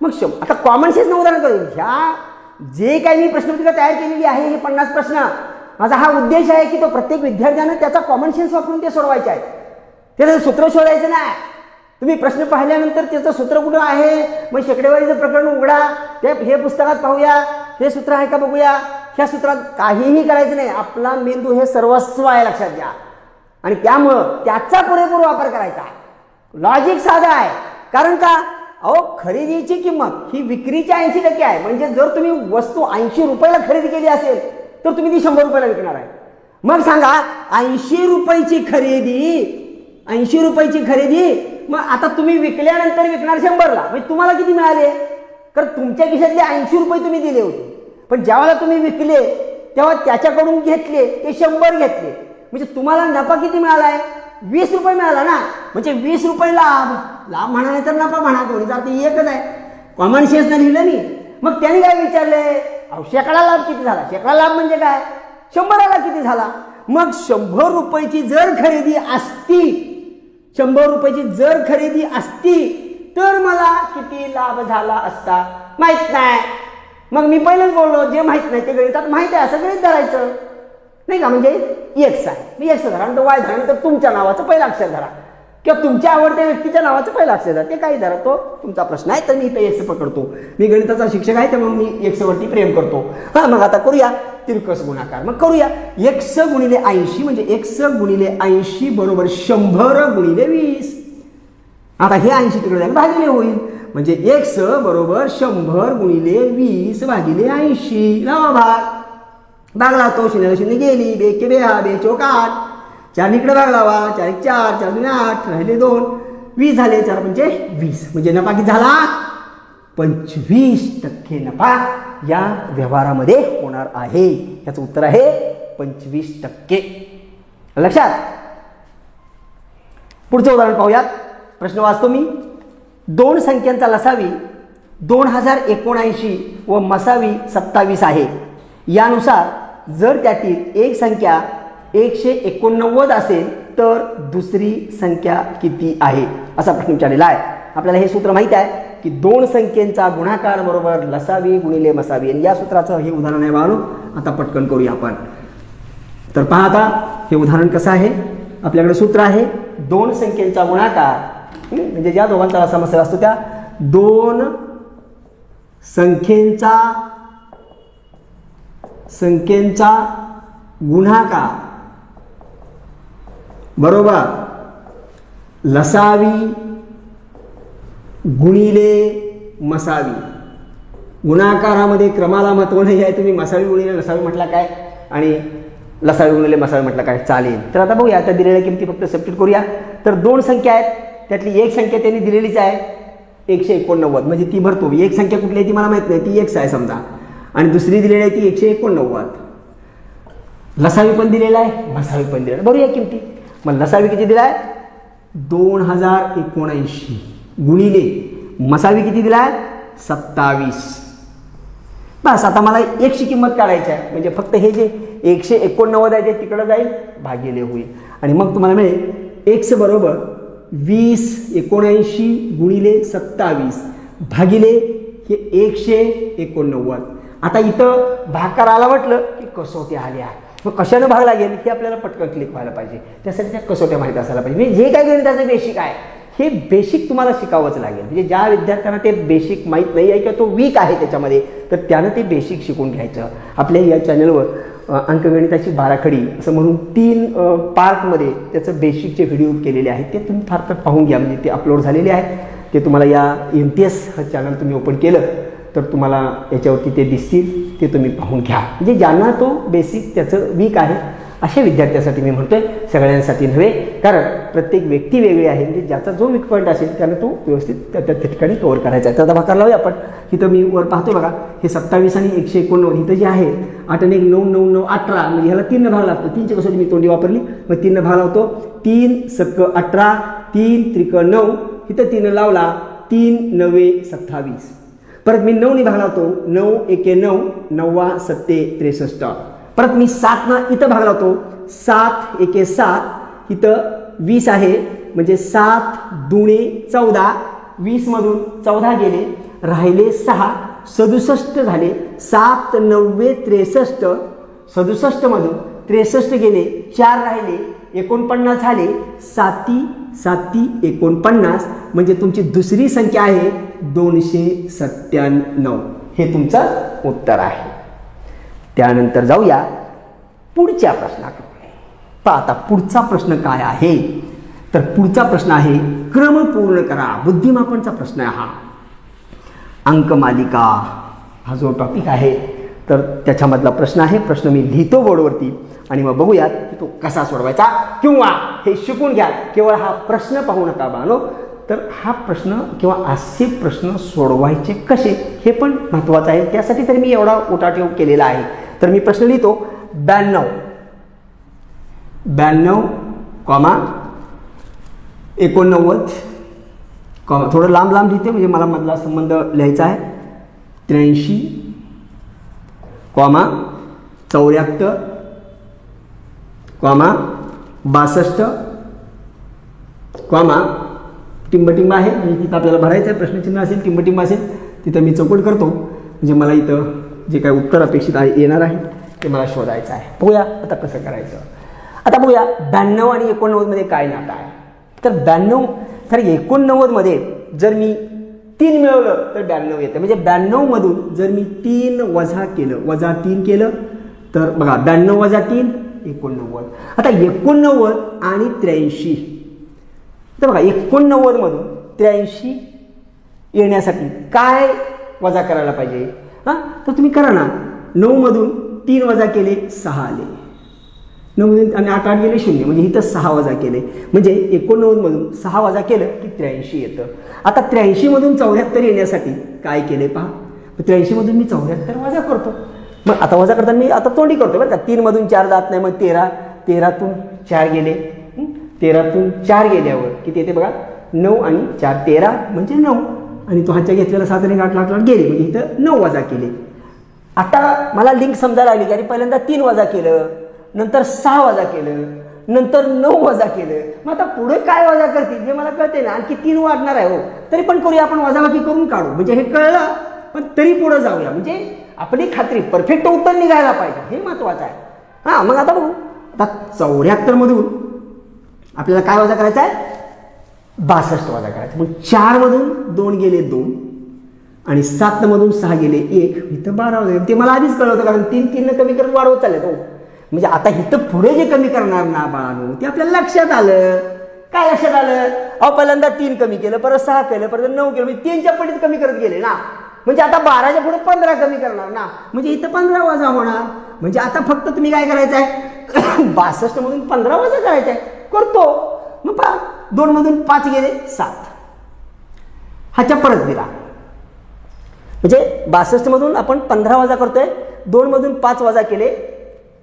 मग आता कॉमन सेन्सनं उदाहरण करू. ह्या जे काही मी प्रश्नपत्रिका तयार केलेली आहे हे 50 प्रश्न, माझा हा उद्देश आहे की तो प्रत्येक विद्यार्थ्यानं त्याचा कॉमन सेन्स वापरून ते सोडवायचे आहे. त्याचं सूत्र शोधायचं नाही. तुम्ही प्रश्न पाहिल्यानंतर त्याचं सूत्र कुठं आहे, मग शेकडेवारीचं प्रकरण उघडा, ते हे पुस्तकात पाहूया, हे सूत्र आहे का बघूया. ह्या सूत्रात काहीही करायचं नाही. आपला मेंदू हे सर्वस्व आहे, लक्षात घ्या. आणि त्यामुळं त्याचा पुरेपूर वापर करायचा. लॉजिक साधा आहे. कारण का, अहो खरेदीची किंमत ही विक्रीच्या 80% आहे. म्हणजे जर तुम्ही वस्तू 80 रुपयाला खरेदी केली असेल तर तुम्ही ती 100 रुपयाला विकणार आहे. मग सांगा 80 रुपयाची खरेदी, मग आता तुम्ही विकल्यानंतर विकणार 100ला, म्हणजे तुम्हाला किती मिळाले. तर तुमच्या खिशातले 80 रुपये तुम्ही दिले होते, पण ज्यावेळेला तुम्ही विकले तेव्हा त्याच्याकडून घेतले ते 100 घेतले, म्हणजे तुम्हाला नफा किती मिळाला आहे, 20 रुपये मिळाला ना. म्हणजे 20 रुपये लाभ म्हणा नाही तर नफा म्हणा, दोन्हीचा अर्थ एकच आहे. कॉमन सेन्सनं लिहिलं मी. मग त्याने काय विचारले, अहो शेकडा लाभ किती झाला. शेकडा लाभ म्हणजे काय, 100ला किती झाला. मग 100 रुपयाची जर खरेदी असती तर मला किती लाभ झाला असता माहित नाही. मग मी पहिलेच बोललो, जे माहित नाही ते गणितात माहित आहे असं गणित धरायचं नाही का. म्हणजे एक्स आहे, मी एक्स धरा, नंतर वाय धरा, नंतर तुमच्या नावाचं पहिलं अक्षर धरा किंवा तुमच्या आवडत्या व्यक्तीच्या नावाचं पहिलं अक्षर धरा, ते काही धरा, तो तुमचा प्रश्न आहे. तर मी इथं एक्स पकडतो. मी गणिताचा शिक्षक आहे त्यामुळे मी एक्स वरती प्रेम करतो. हां, मग आता करूया तिरकस गुणाकार. मग करूया एक्स गुणिले 80, म्हणजे एक्स गुणिले 80 बरोबर 100 गुणिले 20. आता हे 80 तिकडे जाईल, भागिले होईल. म्हणजे एक्स बरोबर 100 गुणिले 20 भागिले 80. लावा भाग लावतो. 0 0 गेली, 2 के 2 2 चौक 8, 4 इकडे भाग लावा, 4 1 4 4 2 8 राहिले 2, 20 झाले, 4 पंचे 20. म्हणजे नफा किती झाला, 25% नफा या व्यवहारामध्ये होणार आहे. याचं उत्तर आहे 25%. लक्षात. पुढचं उदाहरण पाहूयात. प्रश्न वाचतो मी. 2 संख्यांचा लसावी 2079 व मसावी 27 आहे. यानुसार जर त्यातील एक संख्या 189 असेल तर दुसरी संख्या किती आहे, असा प्रश्न विचारलेला आहे. आपल्याला हे सूत्र माहिती आहे की 2 संख्येचा गुणाकार बरोबर लसावी गुणिले मसावी. आणि या सूत्राचं हे उदाहरण आहे बाळू. आता पटकन करूया आपण. तर पहा आता हे उदाहरण कसं आहे. आपल्याकडे सूत्र आहे 2 संख्येचा गुणाकार, म्हणजे ज्या दोघांचा समस्या असतो त्या 2 संख्येचा गुणाकार बरोबर लसावी गुणिले मसावी. गुणाकारामध्ये क्रमाला महत्त्व नाही आहे. तुम्ही मसावी गुणिले लसावी म्हटला काय आणि लसावी गुणिले मसावी म्हटलं काय चालेल. तर आता बघूया. आता दिलेल्या किमती फक्त सबस्टिट्यूट करूया. तर 2 संख्या आहेत, त्यातली एक संख्या त्यांनी दिलेलीच आहे 189, म्हणजे ती भरतो. एक संख्या कुठली आहे ती मला माहित नाही, ती x आहे समजा, आणि दुसरी दिलेली आहे ती 189. लसावी पण दिलेला आहे, मसावी पण दिलेला आहे. बघूया किमती. मग लसावी किती दिला आहे 2079 गुणिले मसावी किती दिला आहे 27. बस आता मला एकची किंमत काढायची आहे. म्हणजे फक्त हे जे 189 आहे ते तिकडं जाईल, भागिले होईल. आणि मग तुम्हाला मिळेल एक्स बरोबर 2079 गुणिले 27 भागिले हे 189. आता इथं भागाकार आला म्हटलं की कसोटी आल्या. मग कशानं भाग लागेल हे आपल्याला पटकन क्लिक व्हायला पाहिजे. त्यासाठी त्या कसोट्या माहीत असायला पाहिजे. म्हणजे जे काही गणिताचं बेसिक आहे हे बेसिक तुम्हाला शिकावंच लागेल. म्हणजे ज्या विद्यार्थ्यांना ते बेसिक माहीत नाही आहे किंवा तो वीक आहे त्याच्यामध्ये, तर त्यानं ते बेसिक शिकून घ्यायचं. आपल्या या चॅनलवर अंकगणिताची बाराखडी असं म्हणून 3 पार्टमध्ये त्याचं बेसिकचे व्हिडिओ केलेले आहेत. ते तुम्ही फार तर पाहून घ्या. म्हणजे ते अपलोड झालेले आहेत. ते तुम्हाला या MTS हा चॅनल तुम्ही ओपन केलं तर तुम्हाला याच्यावरती ते दिसतील. ते तुम्ही पाहून घ्या. म्हणजे ज्यांना तो बेसिक त्याचं वीक आहे अशा विद्यार्थ्यासाठी मी म्हणतोय, सगळ्यांसाठी नव्हे. कारण प्रत्येक व्यक्ती वेगळी आहे. म्हणजे ज्याचा जो वीक पॉईंट असेल त्यानं तो व्यवस्थित त्या ठिकाणी कव्हर करायचा आहे. तर आता भाकार लावूया आपण. इथं मी वर पाहतो बघा, हे 27 आणि 189 इथं जे आहे 8 आणि 1 9 9 9 18, म्हणजे ह्याला 3 भाग लागतो. 3ची कसोटी मी तोंडी वापरली, मग 3 भाग लावतो. 3 सक 18, 3 त्रिक 9, इथं 3 लावला, 3 9 27. परत मी 9 भाग लावतो, 9 1 9 9 7 63. परत मी 7 इथं भाग लावतो, 7 1 7, इथं 20 आहे, म्हणजे 7 दुणे 14, 20 मधून 14 गेले, राहिले 6, 67 झाले, 7 9 63, 67 मधून 63 गेले, 4 राहिले, 49 झाले, 7 7 49, म्हणजे तुमची दुसरी संख्या आहे 297. हे तुमचं उत्तर आहे. त्यानंतर जाऊया पुढच्या प्रश्नाकडे. पहा आता पुढचा प्रश्न काय आहे, तर पुढचा प्रश्न आहे क्रम पूर्ण करा. बुद्धिमापनचा प्रश्न आहे हा. अंकमालिका हा जो टॉपिक आहे तर त्याच्यामधला प्रश्न आहे. प्रश्न मी लिहितो बोर्डवरती आणि मग बघूयात की तो कसा सोडवायचा, किंवा हे शिकून घ्या. केवळ हा प्रश्न पाहू नका बाळांनो, तर हा प्रश्न किंवा असे प्रश्न सोडवायचे कसे हे पण महत्त्वाचं आहे. त्यासाठी तर मी एवढा उठाठेव केलेला आहे. तर मी प्रश्न लिहितो 92 89 थोडं लांब लांब लिहिते म्हणजे मला मधला संबंध लिहायचा आहे. 83 74 62 टिंबटिंब आहे म्हणजे तिथं आपल्याला भरायचं आहे. प्रश्नचिन्ह असेल, टिंबटिंब असेल, तिथं मी चौकट करतो म्हणजे मला इथं जे काही उत्तर अपेक्षित आहे येणार आहे ते मला शोधायचं आहे. बघूया आता कसं करायचं. आता बघूया 92 आणि 89 मध्ये काय नातं आहे. तर 92 तर 89 मध्ये जर मी 3 मिळवलं तर 92 येतं. म्हणजे 92 मधून जर मी 3 वजा केलं, वजा 3 केलं तर बघा 92 वजा 3 89. आता 89 आणि 83, तर बघा 89 मधून 83 येण्यासाठी काय वजा करायला पाहिजे. हां, तर तुम्ही करा ना. 9 मधून 3 वजा केले 6 आले, 9 मधून आणि 8 गेले 0, म्हणजे इथं 6 वजा केले, म्हणजे 89 मधून 6 वजा केलं की 83 येतं. आता 83 मधून 74 येण्यासाठी काय केले पहा. 83 मधून मी 74 वजा करतो. मग आता वजा करताना मी आता तोंडी करतो बरं का. 3 मधून 4 जात नाही, मग 13तून 4 गेले, 13तून 4 गेल्यावर किती येते बघा 9 आणि 4 13 म्हणजे 9, आणि तो हातच्या घेतलेला 7 आणि 8 गेले म्हणजे इथं 9 वजा केले. आता मला लिंक समजायला आली की अरे पहिल्यांदा 3 वजा केलं, नंतर 6 वजा केलं, नंतर 9 वजा केलं. मग आता पुढे काय वजा करतील हे मला कळते ना. आणखी 3 वाढणार आहे हो, तरी पण करूया आपण, वजाबाकी करून काढू म्हणजे हे कळलं. पण तरी पुढे जाऊया म्हणजे आपली खात्री परफेक्ट उत्तर निघायला पाहिजे, हे महत्वाचं आहे. हां, मग आता बघू. आता 74 मधून आपल्याला काय वजा करायचं आहे, 62 वजा करायचं. मग 4 मधून 2 गेले 2 आणि 7 मधून 6 गेले 1, इथं 12 वजा. ते मला आधीच कळलं होतं, कारण 3 कमी करत वाढवत चालले तो. म्हणजे आता इथं पुढे जे कमी करणार ना बाळांनो ते आपल्याला लक्षात आलं. काय लक्षात आलं, अहो पहिल्यांदा 3 कमी केलं, परत 6 केलं, परत 9 केलं, म्हणजे 3च्या पटीत कमी करत गेले ना. म्हणजे आता 12च्या पुढे 15 कमी करणार ना, म्हणजे इथं 15 वजा होणार. म्हणजे आता फक्त तुम्ही काय करायचं आहे 62 मधून 15 वजा करायचं आहे. करतो. मग पहा 2 मधून 5 गेले 7, ह्याच्या परत दिला म्हणजे 62 मधून आपण 15 वजा करतोय, 2 मधून 5 वजा केले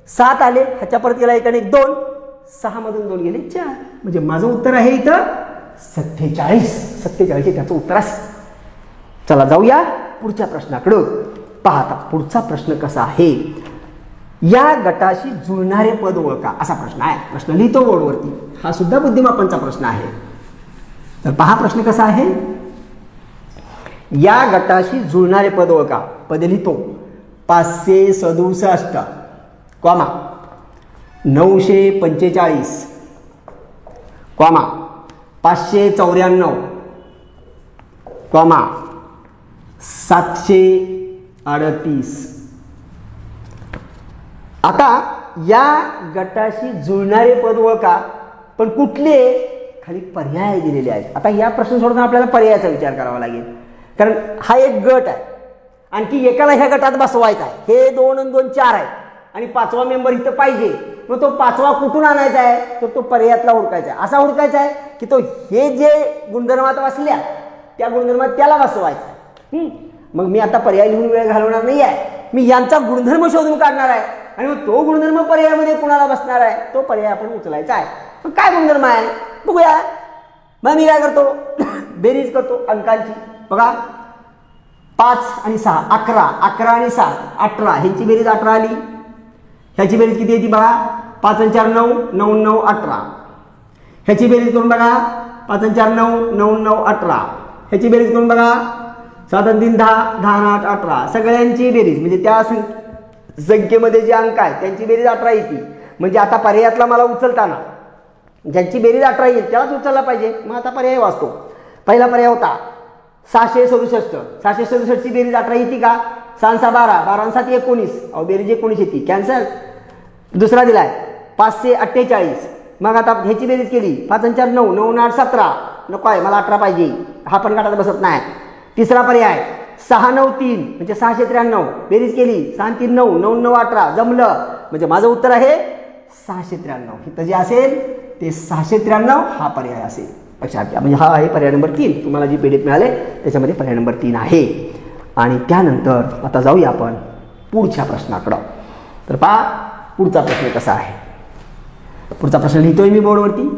7 आले, ह्याच्या परत गेला 1 आणि 1 2, 6 मधून 2 गेले 4, म्हणजे माझं उत्तर आहे इथं 47 हे त्याचं उत्तर आहे. चला जाऊया पुढच्या प्रश्नाकडे. पहा आता पुढचा प्रश्न कसा आहे, या गटाशी जुळणारे पद ओळखा असा प्रश्न आहे. प्रश्न लिहितो बोर्डवरती, हा सुद्धा बुद्धिमापनचा प्रश्न आहे. तर पहा प्रश्न कसा आहे, या गटाशी जुळणारे पद ओळखा. पद लिहितो 567 कॉमा 945 कॉमा 594 कॉमा 738. आता या गटाशी जुळणारे पद ओळखा, पण कुठले, खाली पर्याय दिलेले आहेत. आता या प्रश्न सोडताना आपल्याला पर्यायाचा विचार करावा लागेल, कारण हा एक गट आहे, आणखी एकाला ह्या गटात बसवायचा आहे. हे 2 आणि 2 4 आहे आणि 5वा मेंबर इथं पाहिजे. मग तो 5वा कुठून आणायचा आहे, तर तो पर्यायातला हुडकायचा आहे. असा हुडकायचा आहे की तो हे जे गुणधर्मात बसल्या त्या गुणधर्मात त्याला बसवायचा आहे. मग मी आता पर्याय लिहून वेळ घालवणार नाही आहे, मी यांचा गुणधर्म शोधून काढणार आहे आणि मग तो गुणधर्म पर्यायामध्ये कुणाला बसणार आहे तो पर्याय आपण उचलायचा आहे. मग काय गुणधर्म आहे बघूया. मग मी काय करतो बेरीज करतो अंकांची. बघा 5 आणि 6 11, 11 आणि 7 18, ह्यांची बेरीज 18 आली. ह्याची बेरीज किती येते बघा 5 आणि 4 9, 9 9 18. ह्याची बेरीज करून बघा 5 आणि 4 9, 9 9 18. ह्याची बेरीज करून बघा. 7 आणि 3 10, 10 आणि 8 18. सगळ्यांची बेरीज म्हणजे त्या संख्येमध्ये जे अंक आहेत त्यांची बेरीज 18 येते. म्हणजे आता पर्यायातला मला उचलताना ज्यांची बेरीज 18 येईल त्यालाच उचलला पाहिजे. मग आता पर्याय वाचतो. पहिला पर्याय होता 667. 667 ची बेरीज 18 येते का? 6 6 12, 12 आणि 7 19. अहो बेरीज 19 येते, कॅन्सल. दुसरा दिलाय 548. मग आता ह्याची बेरीज केली 5 आणि 4 9, 9 आणि 8 17. नको आहे, मला 18 पाहिजे. हा पण काढायला बसत नाही. तिसरा पर्याय 6 9 3 म्हणजे 693. बेरीज केली 6 आणि 3 9, 9 9 18. जमलं. म्हणजे माझं उत्तर आहे 693. इथं जे असेल ते 693 हा पर्याय असेल. लक्षात घ्या. म्हणजे हा आहे पर्याय नंबर 3. तुम्हाला जी PDF मिळाले त्याच्यामध्ये पर्याय नंबर 3 आहे. आणि त्यानंतर आता जाऊया आपण पुढच्या प्रश्नाकडं. तर पहा पुढचा प्रश्न कसा आहे. पुढचा प्रश्न लिहितोय मी बोर्डवरती.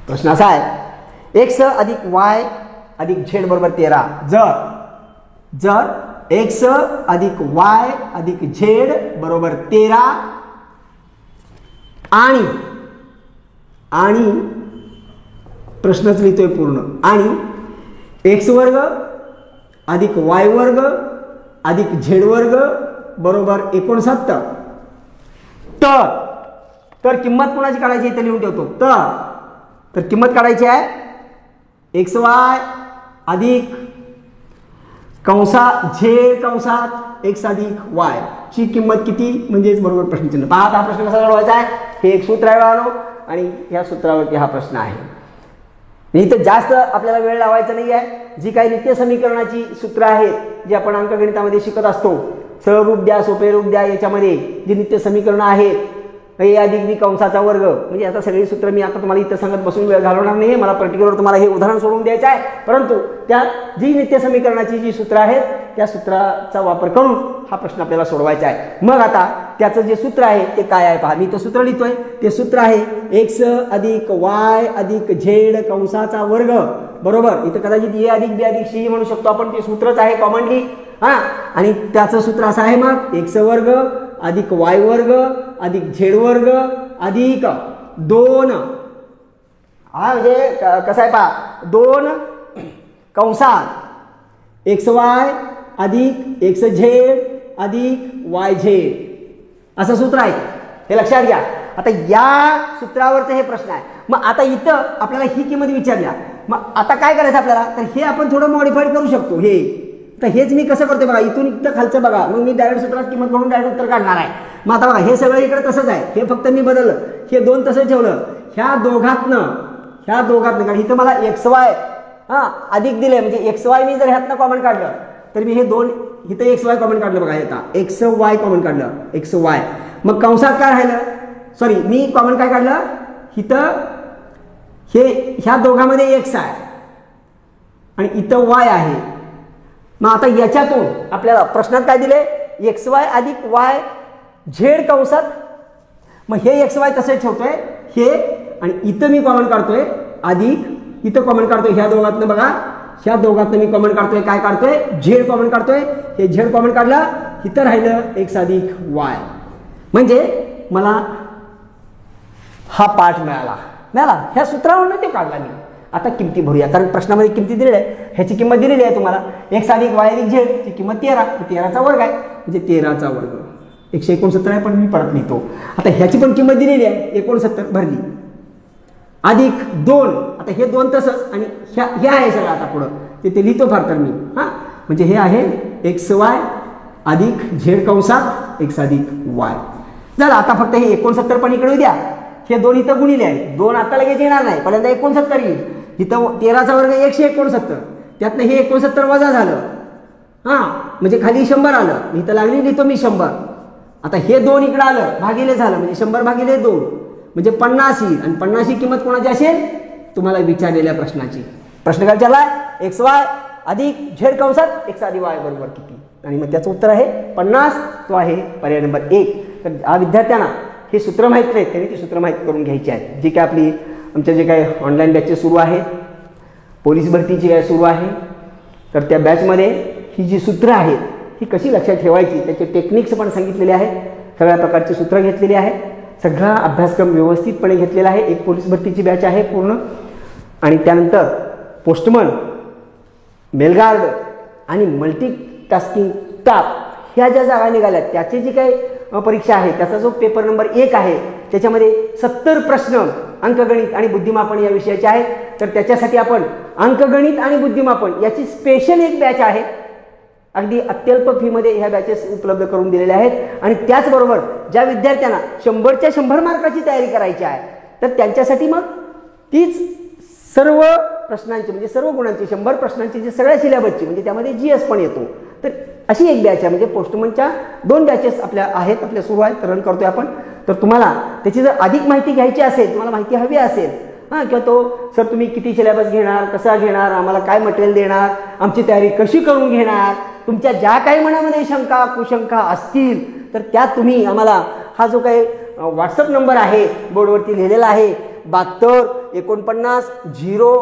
प्रश्न असा आहे x अधिक y अधिक z बरोबर 13. जर x अधिक y अधिक z बरोबर 13 आणि प्रश्नच लिहितोय पूर्ण. आणि x वर्ग अधिक y वर्ग अधिक z वर्ग बरोबर 69. तर किंमत कोणाची काढायची इथे लिहून ठेवतो. तर किंमत काढायची आहे xy अधिक कंसात z कंसात x अधिक y ची किंमत किती म्हणजेच बरोबर प्रश्नचिन्ह. पहा हा प्रश्न कसा सोडवायचा आहे. हे एक सूत्र आहे बाळांनो आणि ह्या सूत्रावरती हा प्रश्न आहे. इथं जास्त आपल्याला वेळ लावायचा नाही आहे. जी काही नित्य समीकरणाची सूत्र आहेत जी आपण अंकगणितामध्ये शिकत असतो, सरळ रूप द्या सोपे रूप द्या, याच्यामध्ये जी नित्य समीकरणं आहेत a अधिक b कंसाचा वर्ग, म्हणजे आता सगळी सूत्र मी आता तुम्हाला इथं सांगत बसून वेळ घालवणार नाही. मला पर्टिक्युलर तुम्हाला हे उदाहरण सोडून द्यायचं आहे. परंतु त्या जी नित्य समीकरणाची जी सूत्र आहेत त्या सूत्राचा वापर करून हा प्रश्न आपल्याला सोडवायचा आहे. मग आता त्याचं जे सूत्र आहे ते काय आहे पहा. मी ते सूत्र लिहितोय. ते सूत्र आहे x अधिक y अधिक z कंसाचा वर्ग बरोबर. इथं कदाचित a अधिक b अधिक c म्हणू शकतो आपण. ते सूत्रच आहे कॉमनली. आणि त्याचं सूत्र असं आहे मग x वर्ग अधिक y वर्ग अधिक z वर्ग अधिक 2. म्हणजे कसं आहे पहा. 2 कंसात xy अधिक xz अधिक yz असं सूत्र आहे. हे लक्षात घ्या. आता या सूत्रावरचं हे प्रश्न आहे. मग आता इथं आपल्याला ही किंमत विचारल्या. मग आता काय करायचं आपल्याला, तर हे आपण थोडं मॉडिफाईड करू शकतो. तर हेच मी कसं करते बघा. इथून इथं खालचं बघा. मग मी डायरेक्ट सूत्रात किंमत म्हणून डायरेक्ट उत्तर काढणार आहे. मग आता बघा हे सगळं इकडे तसंच आहे. हे फक्त मी बदललं. हे 2 तसंच ठेवलं. ह्या दोघातनं कारण इथं मला xy अधिक दिले म्हणजे xy मी जर ह्यातनं कॉमन काढलं तर मी हे 2 इथं xy कॉमन काढलं बघा. येता xy कॉमन काढलं xy. मग कंसात काय राहिलं, सॉरी मी कॉमन काय काढलं इथं ह्या दोघांमध्ये x आहे आणि इथं y आहे. मग आता याच्यातून आपल्याला प्रश्नात काय दिले xy अधिक y z कंसात. मग हे xy तसे ठेवतोय हे आणि इथं मी कॉमन काढतोय अधिक इथं कॉमन काढतोय. ह्या दोघातनं बघा ह्या दोघातनं मी कॉमन काढतोय काय काढतोय z कॉमन काढतोय. हे z कॉमन काढलं इथं राहिलं x अधिक y. म्हणजे मला हा पाठ मिळाला. ह्या सूत्रावरून ते काढला मी. आता किमती भरूया कारण प्रश्नामध्ये किमती दिलेल्या आहे. ह्याची किंमत दिलेली आहे तुम्हाला. x अधिक y अधिक z ची किंमत 13. 13चा वर्ग आहे म्हणजे 13चा वर्ग 169 आहे. पण मी परत लिहितो. आता ह्याची पण किंमत दिलेली आहे 69 भरली अधिक 2. आता हे 2 तसंच आणि हे आहे सगळं आता पुढं ते लिहितो फार तर मी. म्हणजे हे आहे xy अधिक z कंसात x अधिक y झालं. आता फक्त हे 69 पण इकडे द्या. हे 2 इथं गुणिले आहे. 2 आता लगेच येणार नाही. पहिल्यांदा 69 येईल. इथं 13चा वर्ग 169. त्यातनं हे 69 वजा झालं. म्हणजे खाली 100 आलं. इथं लागली लिहितो मी 100. आता हे 2 इकडं आलं भागिले झालं म्हणजे 100 भागिले 2 म्हणजे 50 येईल. आणि 50 ही किंमत कोणाची असेल तुम्हाला विचारलेल्या प्रश्नाची. प्रश्न काय विचारलाय xy अधिक z कंसात x अधिक y बरोबर किती. आणि मग त्याचं उत्तर आहे 50. तो आहे पर्याय नंबर 1. तर विद्यार्थ्यांना हे सूत्र माहीत नाहीत त्यांनी ती सूत्र माहीत करून घ्यायची आहेत. जी काय आपली आमच्या जे काही ऑनलाईन बॅचेस सुरू आहेत, पोलीस भरतीची काय सुरू आहे, तर त्या बॅचमध्ये ही जी सूत्र आहेत ही कशी लक्षात ठेवायची त्याचे टेक्निक्स पण सांगितलेले आहेत. सगळ्या प्रकारची सूत्र घेतलेली आहेत सगळा अभ्यासक्रम व्यवस्थितपणे घेतलेला आहे. एक पोलीस भरतीची बॅच आहे पूर्ण, आणि त्यानंतर पोस्टमन, मेलगार्ड आणि मल्टीटास्किंग स्टाफ ह्या ज्या जागा निघाल्या त्याची जी काही परीक्षा आहे त्याचा जो पेपर नंबर 1 आहे त्याच्यामध्ये 70 प्रश्न अंकगणित आणि बुद्धिमापन या विषयाचे आहेत. तर त्याच्यासाठी आपण अंकगणित आणि बुद्धिमापन याची स्पेशल एक बॅच आहे. अगदी अत्यल्प फीमध्ये ह्या बॅचेस उपलब्ध करून दिलेल्या आहेत. आणि त्याचबरोबर ज्या विद्यार्थ्यांना 100च्या 100 मार्काची तयारी करायची आहे तर त्यांच्यासाठी मग तीच सर्व प्रश्नांची म्हणजे सर्व गुणांची 100 प्रश्नांची जी सगळ्या सिलेबसची म्हणजे त्यामध्ये GS पण येतो. तर अशी एक बॅच आहे. म्हणजे पोस्टमनच्या 2 बॅचेस आपल्या आहेत, आपल्या सुरू आहेत, रन करतोय आपण. तर तुम्हाला त्याची जर अधिक माहिती घ्यायची असेल, तुम्हाला माहिती हवी असेल किंवा तो सर तुम्ही किती सिलेबस घेणार, कसा घेणार, आम्हाला काय मटेरियल देणार, आमची तयारी कशी करून घेणार, तुमच्या ज्या काही मनामध्ये शंका कुशंका असतील तर त्या तुम्ही आम्हाला हा जो काही व्हॉट्सअप नंबर आहे बोर्डवरती लिहिलेला आहे 72 49 0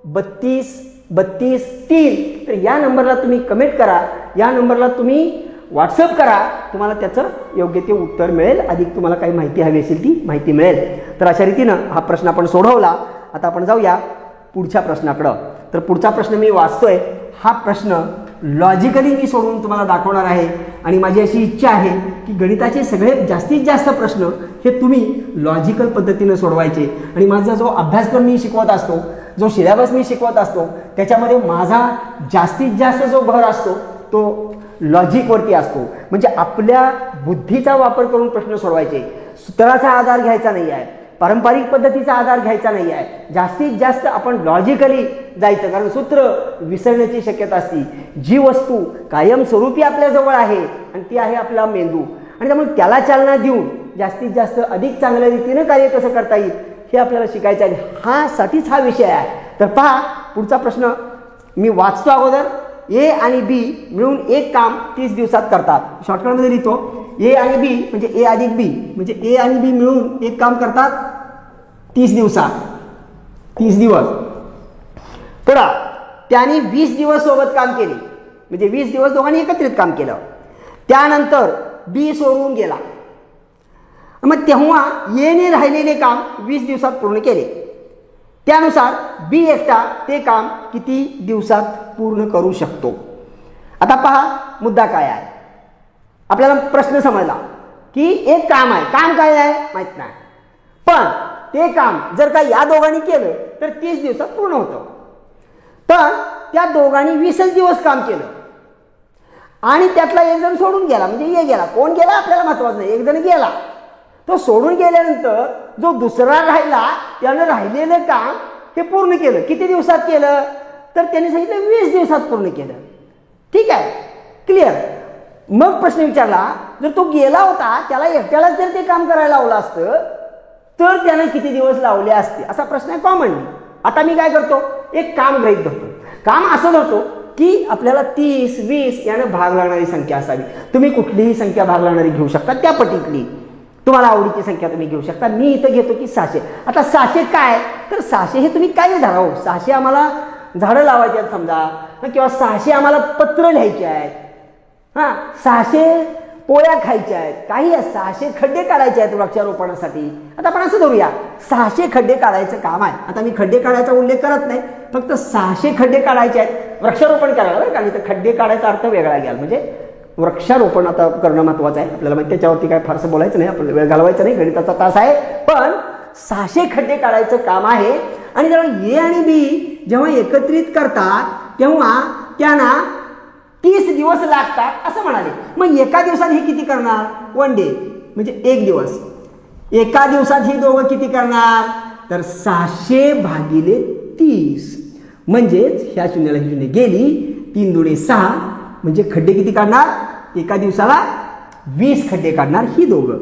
32 32 3, तर या नंबरला तुम्ही कमेंट करा, या नंबरला तुम्ही व्हॉट्सअप करा, तुम्हाला त्याचं योग्य ते उत्तर मिळेल. अधिक तुम्हाला काही माहिती हवी असेल ती माहिती मिळेल. तर अशा रीतीनं हा प्रश्न आपण सोडवला. आता आपण जाऊया पुढच्या प्रश्नाकडं. तर पुढचा प्रश्न मी वाचतोय. हा प्रश्न लॉजिकली मी सोडवून तुम्हाला दाखवणार आहे. आणि माझी अशी इच्छा आहे की गणिताचे सगळे जास्तीत जास्त प्रश्न हे तुम्ही लॉजिकल पद्धतीने सोडवायचे. आणि माझा जो अभ्यासक्रम मी शिकवत असतो, जो सिलेबस मी शिकवत असतो, त्याच्यामध्ये माझा जास्तीत जास्त जो भर असतो तो लॉजिकवरती असतो. म्हणजे आपल्या बुद्धीचा वापर करून प्रश्न सोडवायचे. सूत्राचा आधार घ्यायचा नाही आहे, पारंपरिक पद्धतीचा आधार घ्यायचा नाही आहे. जास्तीत जास्त आपण लॉजिकली जायचं, कारण सूत्र विसरण्याची शक्यता असते. जी वस्तू कायमस्वरूपी आपल्याजवळ आहे आणि ती आहे आपला मेंदू, आणि त्यामुळे त्याला चालना देऊन जास्तीत जास्त अधिक चांगल्या रीतीनं कार्य कसं करता येईल हे आपल्याला शिकायचं आहे. हा साठीच हा विषय आहे. तर पहा पुढचा प्रश्न मी वाचतो अगोदर. A आणि B मिळून एक काम 30 दिवसात करतात. शॉर्टकटमध्ये लिहितो A आणि B म्हणजे A अधिक B म्हणजे A आणि B मिळून एक काम करतात 30 दिवसात. 30 दिवस. पुढे त्यांनी 20 दिवस सोबत काम केले म्हणजे 20 दिवस दोघांनी एकत्रित काम केलं. त्यानंतर B सोडून गेला. मग तेव्हा A ने राहिलेले काम 20 दिवसात पूर्ण केले. त्यानुसार B एकटा ते काम किती दिवसात पूर्ण करू शकतो. आता पहा मुद्दा काय आहे. आपल्याला प्रश्न समजला की एक काम आहे, काम काय आहे माहित नाही, पण ते काम जर का या दोघांनी केलं तर 30 दिवसात पूर्ण होतं. तर त्या दोघांनी 20 दिवस काम केलं आणि त्यातला एक जण सोडून गेला. म्हणजे गेला, कोण गेला आपल्याला महत्वाचं नाही, एक जण गेला. तो सोडून गेल्यानंतर जो दुसरा राहिला त्यानं राहिलेलं काम हे पूर्ण केलं. किती दिवसात केलं तर त्यांनी सांगितलं 20 दिवसात पूर्ण केलं. ठीक आहे, क्लिअर. मग प्रश्न विचारला, जर तो गेला होता त्याला एकट्यालाच जर ते काम करायला लावलं असतं तर त्यानं किती दिवस लावले असते, असा प्रश्न आहे कॉमनली. आता मी काय करतो, एक काम गृहीत धरतो. काम असं धरतो की आपल्याला 30 20 यानं भाग लागणारी संख्या असावी. तुम्ही कुठलीही संख्या भाग लागणारी घेऊ शकता, त्या पटीतली तुम्हाला आवडीची संख्या तुम्ही घेऊ शकता. मी इथं घेतो की 600. आता 600 काय तर 600 हे तुम्ही काय धरा. 600 आम्हाला झाडं लावायची आहेत समजा, किंवा 600 आम्हाला पत्र लिहायचे आहेत, 600 पोळ्या खायच्या आहेत, काही 600 खड्डे काढायचे आहेत वृक्षारोपणासाठी. आता आपण असं धरूया 600 खड्डे काढायचं काम आहे. आता मी खड्डे काढायचा उल्लेख करत नाही, फक्त 600 खड्डे काढायचे आहेत वृक्षारोपण करायला बरं का. नाही तर खड्डे काढायचा अर्थ वेगळा घ्याल. म्हणजे वृक्षारोपण आता करणं महत्वाचं आहे आपल्याला. माहिती त्याच्यावरती काय फारसं बोलायचं नाही, आपल्याला वेळ घालवायचा नाही, गणिताचा तास आहे. पण 600 खड्डे काढायचं काम आहे. आणि जेव्हा A आणि B जेव्हा एकत्रित करतात तेव्हा त्यांना 30 दिवस लागतात असं म्हणाले. मग एका दिवसात हे किती करणार, 1 डे म्हणजे 1 दिवस. एका दिवसात ही दोघं किती करणार तर 600 भागिले 30 म्हणजेच ह्या शून्याला ही शून्य गेली, 3 दुणे 6 म्हणजे खड्डे किती काढणार एका दिवसाला 20 खड्डे काढणार ही दोघं.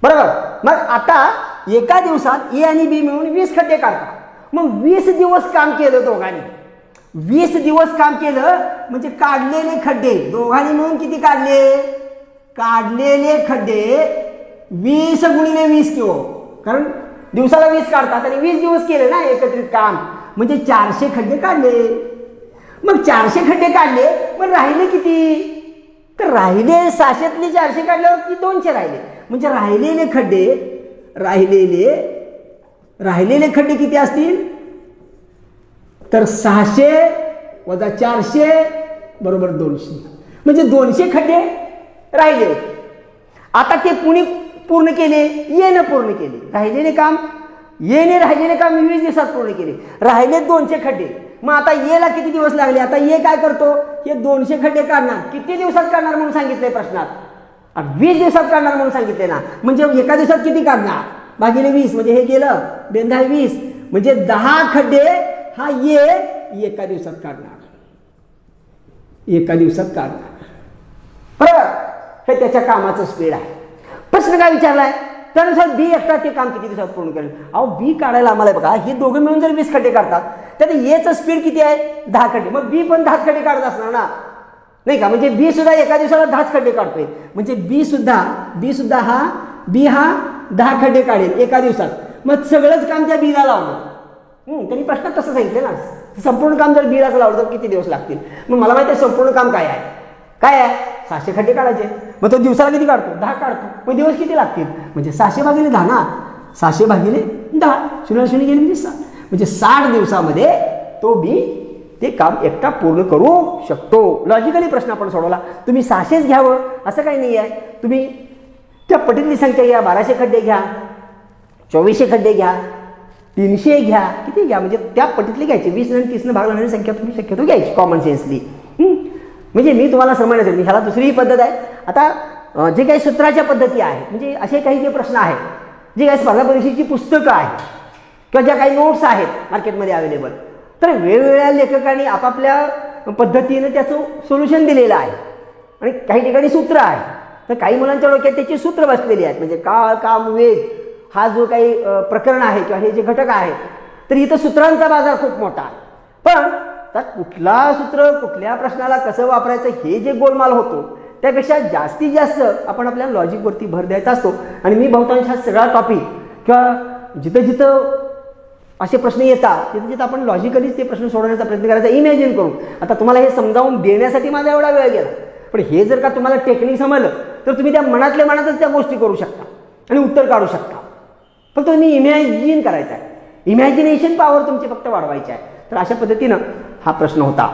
बरोबर. मग आता एका दिवसात A आणि B मिळून 20 खड्डे काढतात. मग 20 दिवस काम केलं दोघांनी. 20 दिवस काम केलं म्हणजे काढलेले खड्डे दोघांनी मिळून किती काढले, काढलेले खड्डे 20 गुणिले 20 किलो, कारण दिवसाला 20 काढतात आणि 20 दिवस केले ना एकत्रित काम, म्हणजे 400 खड्डे काढले. मग 400 खड्डे काढले, मग राहिले किती तर राहिले 600तले 400 काढल्यावर की 200 राहिले. म्हणजे राहिलेले खड्डे किती असतील? तर 600 वजा 400 बरोबर 200, म्हणजे 200 खड्डे राहिले होते. आता ते पूर्ण केले, येने पूर्ण केले. राहिलेले काम 20 दिवसात पूर्ण केले. राहिले 200 खड्डे. मग आता येला किती दिवस लागले? आता ये काय करतो, हे 200 खड्डे काढणार. किती दिवसात काढणार म्हणून सांगितलंय प्रश्नात? 20 दिवसात काढणार म्हणून सांगितले ना. म्हणजे एका दिवसात किती काढणार? भागिले 20, म्हणजे हे गेलं 20 म्हणजे 10 खड्डे हा ये एका दिवसात काढणार. बरोबर. हे त्याच्या कामाचं स्पीड आहे. प्रश्न काय विचारलाय? त्यानुसार बी एकटा ते काम किती दिवसात पूर्ण करेल. अहो बी काढायला आम्हाला बघा, हे दोघं मिळून जर 20 खड्डे काढतात तर येचं स्पीड किती आहे? 10 खड्डे. मग बी पण 10 खड्डे काढत असणार ना, नाही का? म्हणजे बी सुद्धा एका दिवसाला 10 खड्डे काढतोय. म्हणजे बी सुद्धा हा 10 खड्डे काढेल एका दिवसात. मग सगळंच काम त्या बीला लावलं. त्यांनी प्रश्नात तसं सांगितलं ना, संपूर्ण काम जर बीलाच लावलं तर किती दिवस लागतील. मग मला माहिती आहे संपूर्ण काम काय आहे. 600 खड्डे काढायचे. मग तो दिवसाला किती काढतो? 10 काढतो. मग दिवस किती लागतील? म्हणजे 600 भागिले 10 ना, 600 भागिले 10, 0 गेले म्हणजे 7. म्हणजे 60 दिवसामध्ये तो बी ते काम एकटा पूर्ण करू शकतो. लॉजिकली प्रश्न आपण सोडवला. तुम्ही 600च घ्यावं असं काही नाही आहे. तुम्ही त्या पटीतली संख्या घ्या, 1200 खड्डे घ्या, 2400 खड्डे घ्या, 300 घ्या, किती घ्या, म्हणजे त्या पटीतली घ्यायची. 20 आणि 30 भाग लावणारी संख्या तुम्ही शक्यतो घ्यायची कॉमन सेन्सली. म्हणजे मी तुम्हाला समजण्यासाठी ह्याला दुसरी पद्धत आहे. आता जे काही सूत्राच्या पद्धती आहेत, म्हणजे असे काही जे प्रश्न आहेत, जे काही स्पर्धा परीक्षेची पुस्तकं आहेत किंवा ज्या काही नोट्स आहेत मार्केटमध्ये अवेलेबल, तर वेगवेगळ्या लेखकांनी आपापल्या पद्धतीनं त्याचं सोल्युशन दिलेलं आहे. आणि काही ठिकाणी सूत्र आहे. तर काही मुलांच्या डोक्यात त्याची सूत्र बसलेली आहेत. म्हणजे काळ, काम, वेग हा जो काही प्रकरण आहे किंवा हे जे घटक आहेत, तर इथं सूत्रांचा बाजार खूप मोठा आहे. पण कुठला सूत्र कुठल्या प्रश्नाला कसं वापरायचं हे जे गोलमाल होतो, त्यापेक्षा जास्तीत जास्त आपण आपल्या लॉजिकवरती भर द्यायचा असतो. आणि मी बहुतांश हा सगळा टॉपिक किंवा जिथं असे प्रश्न येतात तिथं आपण लॉजिकलीच ते प्रश्न सोडवण्याचा प्रयत्न करायचा, इमॅजिन करून. आता तुम्हाला हे समजावून देण्यासाठी माझा एवढा वेळ गेला. पण हे जर का तुम्हाला टेक्निक समजलं तर तुम्ही त्या मनातल्या मनातच त्या गोष्टी करू शकता आणि उत्तर काढू शकता. फक्त तुम्ही इमॅजिन करायचं आहे. इमॅजिनेशन पॉवर तुमची फक्त वाढवायची आहे. तर अशा पद्धतीनं हा प्रश्न होता.